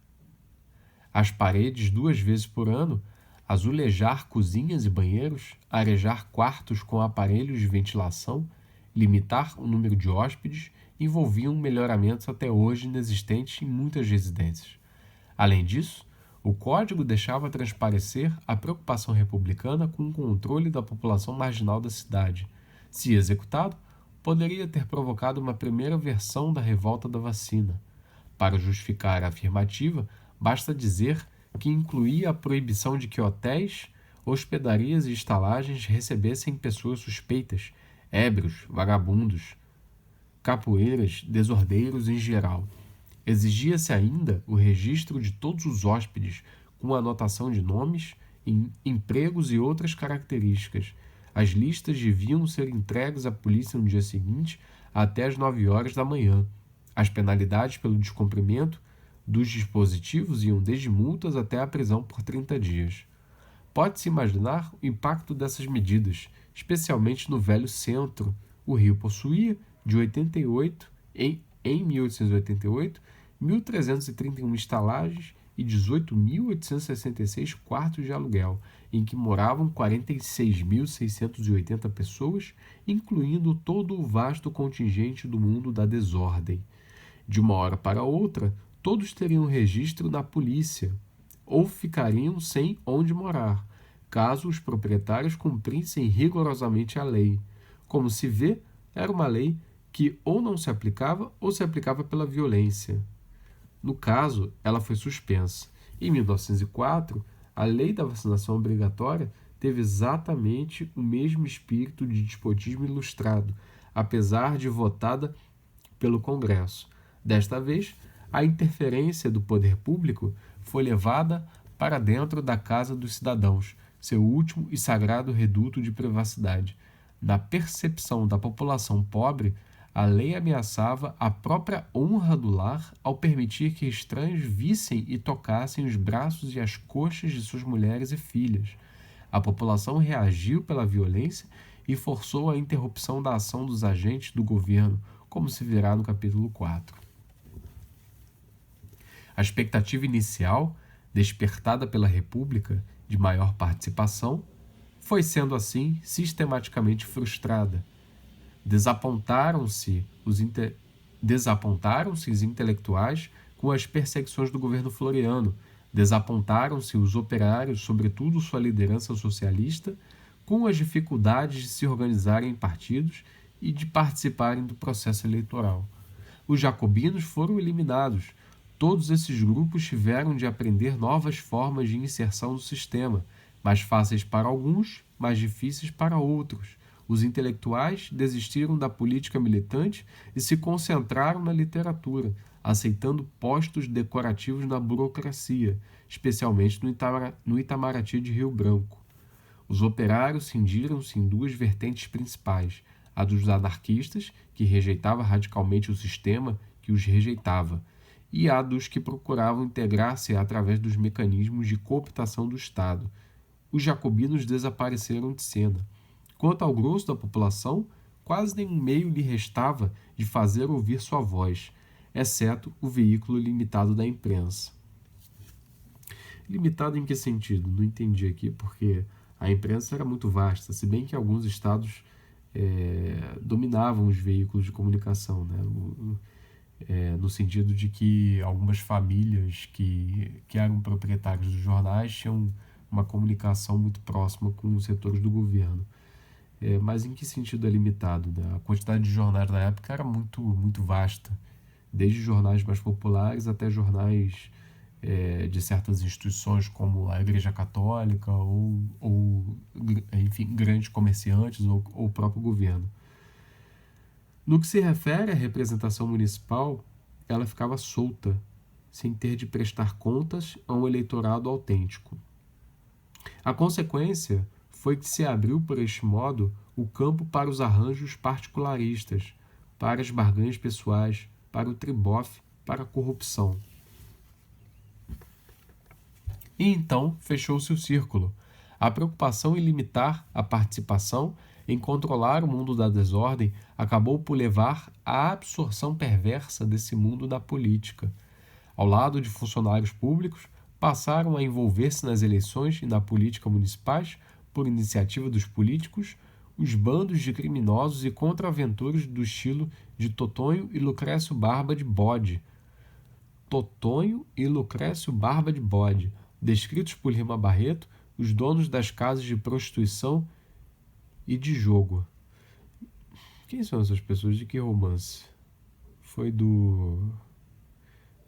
as paredes 2 vezes por ano, azulejar cozinhas e banheiros, arejar quartos com aparelhos de ventilação, limitar o número de hóspedes, envolviam melhoramentos até hoje inexistentes em muitas residências. Além disso, o Código deixava transparecer a preocupação republicana com o controle da população marginal da cidade. Se executado, poderia ter provocado uma primeira versão da revolta da vacina. Para justificar a afirmativa, basta dizer que incluía a proibição de que hotéis, hospedarias e estalagens recebessem pessoas suspeitas, ébrios, vagabundos, capoeiras, desordeiros em geral. Exigia-se ainda o registro de todos os hóspedes, com anotação de nomes, empregos e outras características. As listas deviam ser entregues à polícia no dia seguinte, até às 9 horas da manhã. As penalidades pelo descumprimento dos dispositivos iam desde multas até a prisão por 30 dias. Pode-se imaginar o impacto dessas medidas, especialmente no velho centro. O Rio possuía, em 1888, 1.331 estalagens e 18.866 quartos de aluguel, em que moravam 46.680 pessoas, incluindo todo o vasto contingente do mundo da desordem. De uma hora para outra, todos teriam registro na polícia, ou ficariam sem onde morar, caso os proprietários cumprissem rigorosamente a lei. Como se vê, era uma lei que ou não se aplicava ou se aplicava pela violência. No caso, ela foi suspensa. Em 1904, a lei da vacinação obrigatória teve exatamente o mesmo espírito de despotismo ilustrado, apesar de votada pelo Congresso. Desta vez, a interferência do poder público foi levada para dentro da casa dos cidadãos, seu último e sagrado reduto de privacidade. Na percepção da população pobre, a lei ameaçava a própria honra do lar ao permitir que estranhos vissem e tocassem os braços e as coxas de suas mulheres e filhas. A população reagiu pela violência e forçou a interrupção da ação dos agentes do governo, como se verá no capítulo 4. A expectativa inicial, despertada pela República, de maior participação, foi sendo assim sistematicamente frustrada. Desapontaram-se os intelectuais com as perseguições do governo Floriano, desapontaram-se os operários, sobretudo sua liderança socialista, com as dificuldades de se organizarem em partidos e de participarem do processo eleitoral. Os jacobinos foram eliminados. Todos esses grupos tiveram de aprender novas formas de inserção no sistema, mais fáceis para alguns, mais difíceis para outros. Os intelectuais desistiram da política militante e se concentraram na literatura, aceitando postos decorativos na burocracia, especialmente no Itamaraty de Rio Branco. Os operários cindiram-se em duas vertentes principais, a dos anarquistas, que rejeitava radicalmente o sistema que os rejeitava, e a dos que procuravam integrar-se através dos mecanismos de cooptação do Estado. Os jacobinos desapareceram de cena. Quanto ao grosso da população, quase nenhum meio lhe restava de fazer ouvir sua voz, exceto o veículo limitado da imprensa. Limitado em que sentido? Não entendi aqui, porque a imprensa era muito vasta, se bem que alguns estados dominavam os veículos de comunicação, né? No sentido de que algumas famílias que eram proprietários dos jornais tinham uma comunicação muito próxima com os setores do governo. Mas em que sentido é limitado, né? A quantidade de jornais na época era muito, muito vasta, desde jornais mais populares até jornais de certas instituições como a Igreja Católica ou enfim, grandes comerciantes ou o próprio governo. No que se refere à representação municipal, ela ficava solta, sem ter de prestar contas a um eleitorado autêntico. A consequência foi que se abriu por este modo o campo para os arranjos particularistas, para as barganhas pessoais, para o tribofe, para a corrupção. E então fechou-se o círculo. A preocupação em limitar a participação, em controlar o mundo da desordem, acabou por levar à absorção perversa desse mundo da política. Ao lado de funcionários públicos, passaram a envolver-se nas eleições e na política municipais, por iniciativa dos políticos, os bandos de criminosos e contraventuras do estilo de Totonho e Lucrécio Barba de Bode. Totonho e Lucrécio Barba de Bode, descritos por Lima Barreto, os donos das casas de prostituição e de jogo. Quem são essas pessoas? De que romance? Foi do...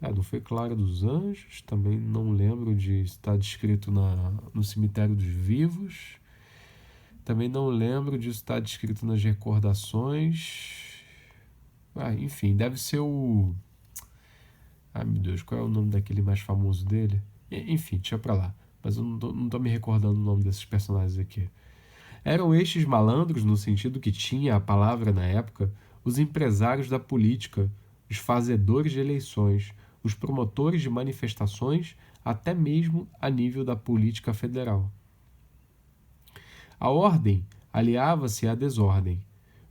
não foi Clara dos Anjos, também não lembro de estar descrito no Cemitério dos Vivos, também não lembro de estar descrito nas Recordações. Enfim, deve ser o... Ai, meu Deus, qual é o nome daquele mais famoso dele? Enfim, deixa pra lá, mas eu não tô me recordando o nome desses personagens aqui. Eram estes malandros, no sentido que tinha a palavra na época, os empresários da política, os fazedores de eleições, os promotores de manifestações, até mesmo a nível da política federal. A ordem aliava-se à desordem,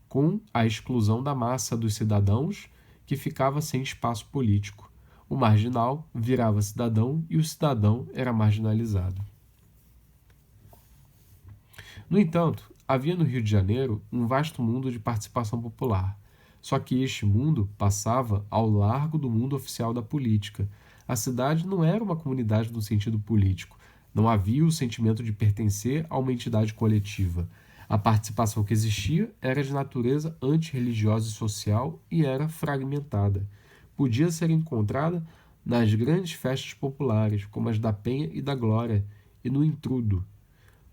com a exclusão da massa dos cidadãos que ficava sem espaço político. O marginal virava cidadão e o cidadão era marginalizado. No entanto, havia no Rio de Janeiro um vasto mundo de participação popular. Só que este mundo passava ao largo do mundo oficial da política. A cidade não era uma comunidade no sentido político. Não havia o sentimento de pertencer a uma entidade coletiva. A participação que existia era de natureza antirreligiosa e social e era fragmentada. Podia ser encontrada nas grandes festas populares, como as da Penha e da Glória, e no Intrudo.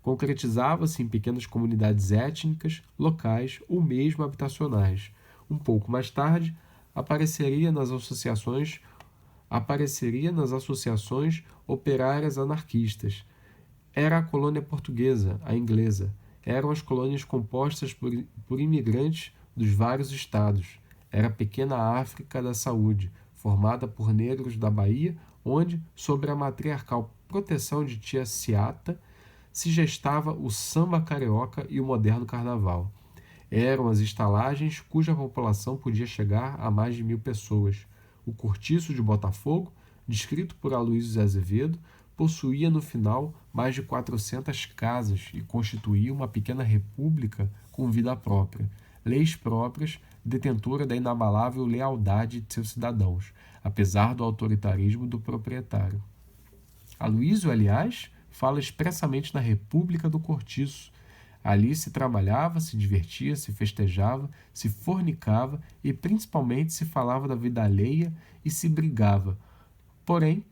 concretizava-se em pequenas comunidades étnicas, locais ou mesmo habitacionais. Um pouco mais tarde, apareceria nas associações operárias anarquistas. Era a colônia portuguesa, a inglesa. Eram as colônias compostas por imigrantes dos vários estados. Era a pequena África da saúde, formada por negros da Bahia, onde, sob a matriarcal proteção de tia Ciata, se gestava o samba carioca e o moderno carnaval. Eram as estalagens cuja população podia chegar a mais de 1.000 pessoas. O cortiço de Botafogo, descrito por Aloysio Azevedo, possuía no final mais de 400 casas e constituía uma pequena república com vida própria, leis próprias, detentora da inabalável lealdade de seus cidadãos, apesar do autoritarismo do proprietário. Aloysio, aliás, fala expressamente na República do Cortiço. Ali se trabalhava, se divertia, se festejava, se fornicava e principalmente se falava da vida alheia e se brigava. Porém,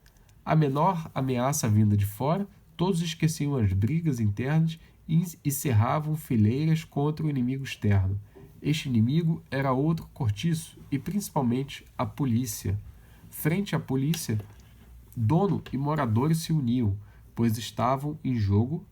a menor ameaça vinda de fora, todos esqueciam as brigas internas e cerravam fileiras contra o inimigo externo. Este inimigo era outro cortiço e principalmente a polícia. Frente à polícia, dono e moradores se uniam, pois estava em jogo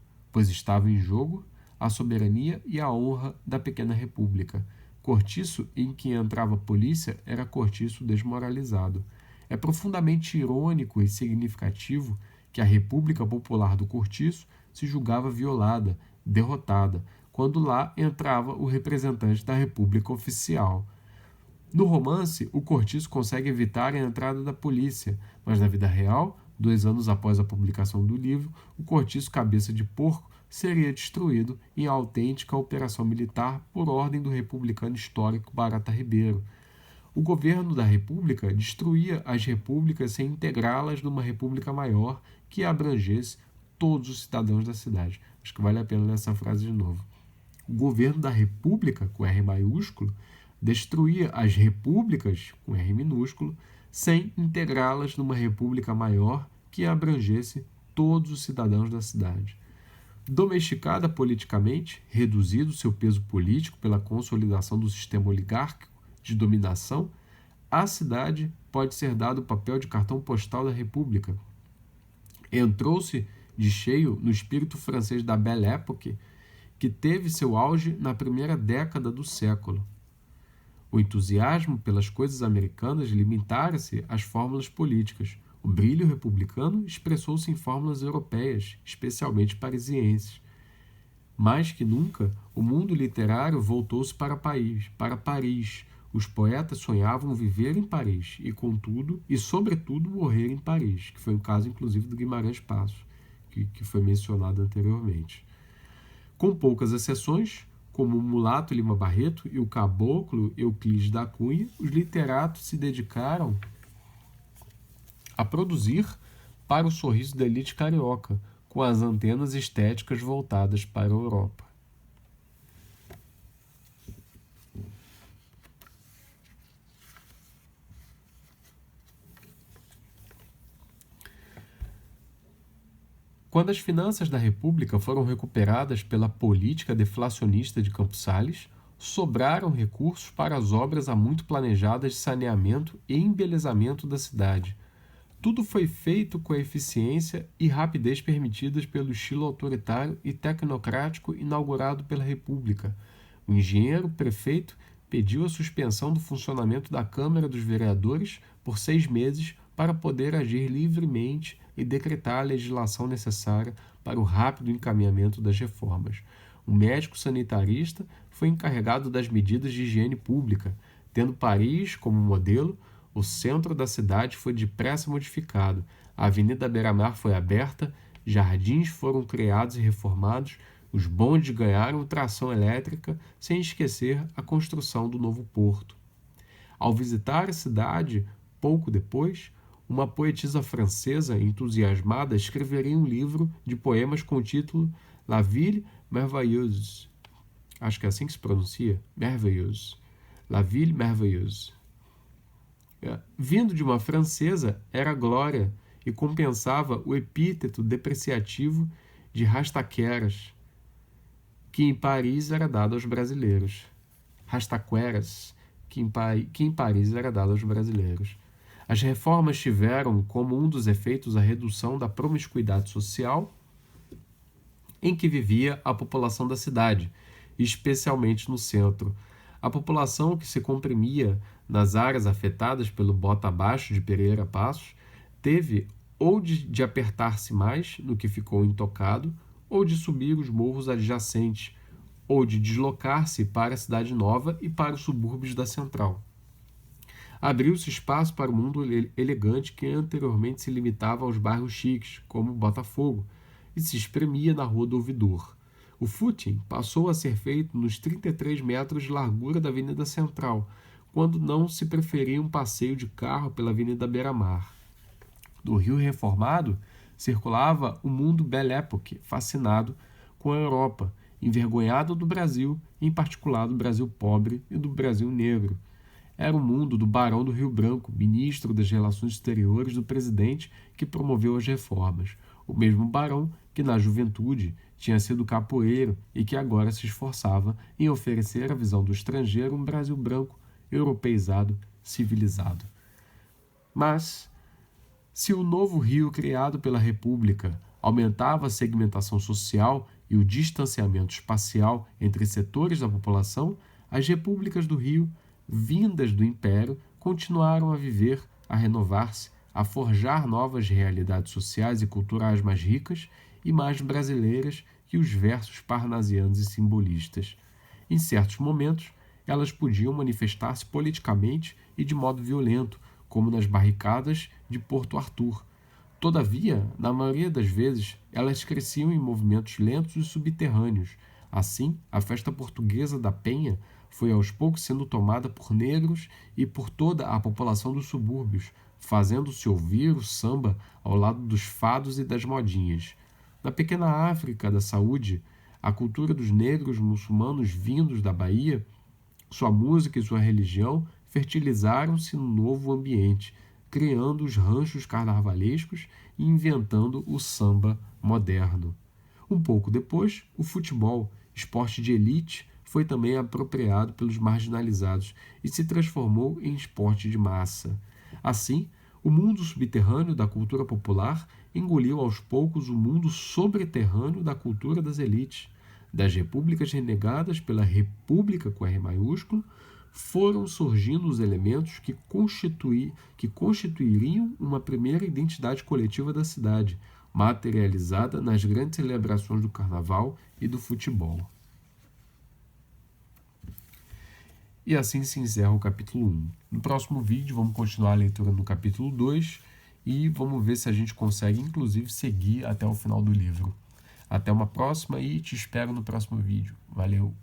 a soberania e a honra da pequena república. Cortiço em que entrava a polícia era cortiço desmoralizado. É profundamente irônico e significativo que a República Popular do Cortiço se julgava violada, derrotada, quando lá entrava o representante da República Oficial. No romance, o Cortiço consegue evitar a entrada da polícia, mas na vida real, 2 anos após a publicação do livro, o Cortiço Cabeça de Porco seria destruído em autêntica operação militar por ordem do republicano histórico Barata Ribeiro. O governo da República destruía as repúblicas sem integrá-las numa república maior que abrangesse todos os cidadãos da cidade. Acho que vale a pena ler essa frase de novo. O governo da República, com R maiúsculo, destruía as repúblicas, com R minúsculo, sem integrá-las numa república maior que abrangesse todos os cidadãos da cidade. Domesticada politicamente, reduzido seu peso político pela consolidação do sistema oligárquico de dominação, à cidade pode ser dado o papel de cartão postal da República. Entrou-se de cheio no espírito francês da Belle Époque, que teve seu auge na primeira década do século. O entusiasmo pelas coisas americanas limitara-se às fórmulas políticas. O brilho republicano expressou-se em fórmulas europeias, especialmente parisienses. Mais que nunca, o mundo literário voltou-se para Paris. Os poetas sonhavam viver em Paris e sobretudo, morrer em Paris, que foi o caso, inclusive, do Guimarães Passo, que foi mencionado anteriormente. Com poucas exceções, como o mulato Lima Barreto e o caboclo Euclides da Cunha, os literatos se dedicaram a produzir para o sorriso da elite carioca, com as antenas estéticas voltadas para a Europa. Quando as finanças da República foram recuperadas pela política deflacionista de Campos Salles, sobraram recursos para as obras há muito planejadas de saneamento e embelezamento da cidade. Tudo foi feito com a eficiência e rapidez permitidas pelo estilo autoritário e tecnocrático inaugurado pela República. O engenheiro prefeito pediu a suspensão do funcionamento da Câmara dos Vereadores por 6 meses para poder agir livremente e decretar a legislação necessária para o rápido encaminhamento das reformas. O médico sanitarista foi encarregado das medidas de higiene pública. Tendo Paris como modelo, o centro da cidade foi depressa modificado, a Avenida Beira-Mar foi aberta, jardins foram criados e reformados, os bondes ganharam tração elétrica, sem esquecer a construção do novo porto. Ao visitar a cidade, pouco depois, uma poetisa francesa entusiasmada escreveria um livro de poemas com o título La Ville Merveilleuse. Acho que é assim que se pronuncia, Merveilleuse. La Ville Merveilleuse. Vindo de uma francesa, era glória e compensava o epíteto depreciativo de rastaqueras. que em Paris era dado aos brasileiros. Rastaqueras, que em Paris era dado aos brasileiros. As reformas tiveram como um dos efeitos a redução da promiscuidade social em que vivia a população da cidade, especialmente no centro. A população que se comprimia nas áreas afetadas pelo bota abaixo de Pereira Passos teve ou de apertar-se mais no que ficou intocado, ou de subir os morros adjacentes, ou de deslocar-se para a Cidade Nova e para os subúrbios da Central. Abriu-se espaço para o mundo elegante que anteriormente se limitava aos bairros chiques, como Botafogo, e se espremia na Rua do Ouvidor. O footing passou a ser feito nos 33 metros de largura da Avenida Central, quando não se preferia um passeio de carro pela Avenida Beira-Mar. Do Rio Reformado, circulava o mundo Belle Époque, fascinado com a Europa, envergonhado do Brasil, em particular do Brasil pobre e do Brasil negro. Era o mundo do Barão do Rio Branco, ministro das Relações Exteriores do presidente que promoveu as reformas. O mesmo barão que, na juventude, tinha sido capoeiro e que agora se esforçava em oferecer à visão do estrangeiro um Brasil branco, europeizado, civilizado. Mas, se o novo Rio criado pela República aumentava a segmentação social e o distanciamento espacial entre setores da população, as repúblicas do Rio, vindas do Império, continuaram a viver, a renovar-se, a forjar novas realidades sociais e culturais mais ricas e mais brasileiras que os versos parnasianos e simbolistas. Em certos momentos, elas podiam manifestar-se politicamente e de modo violento, como nas barricadas de Porto Arthur. Todavia, na maioria das vezes, elas cresciam em movimentos lentos e subterrâneos. Assim, a festa portuguesa da Penha foi aos poucos sendo tomada por negros e por toda a população dos subúrbios, fazendo-se ouvir o samba ao lado dos fados e das modinhas. Na pequena África da saúde, a cultura dos negros muçulmanos vindos da Bahia, sua música e sua religião fertilizaram-se no novo ambiente, criando os ranchos carnavalescos e inventando o samba moderno. Um pouco depois, o futebol, esporte de elite, foi também apropriado pelos marginalizados e se transformou em esporte de massa. Assim, o mundo subterrâneo da cultura popular engoliu aos poucos o mundo sobreterrâneo da cultura das elites. Das repúblicas renegadas pela República com R maiúsculo, foram surgindo os elementos que constituiriam uma primeira identidade coletiva da cidade, materializada nas grandes celebrações do carnaval e do futebol. E assim se encerra o capítulo 1. No próximo vídeo vamos continuar a leitura no capítulo 2 e vamos ver se a gente consegue inclusive seguir até o final do livro. Até uma próxima e te espero no próximo vídeo. Valeu!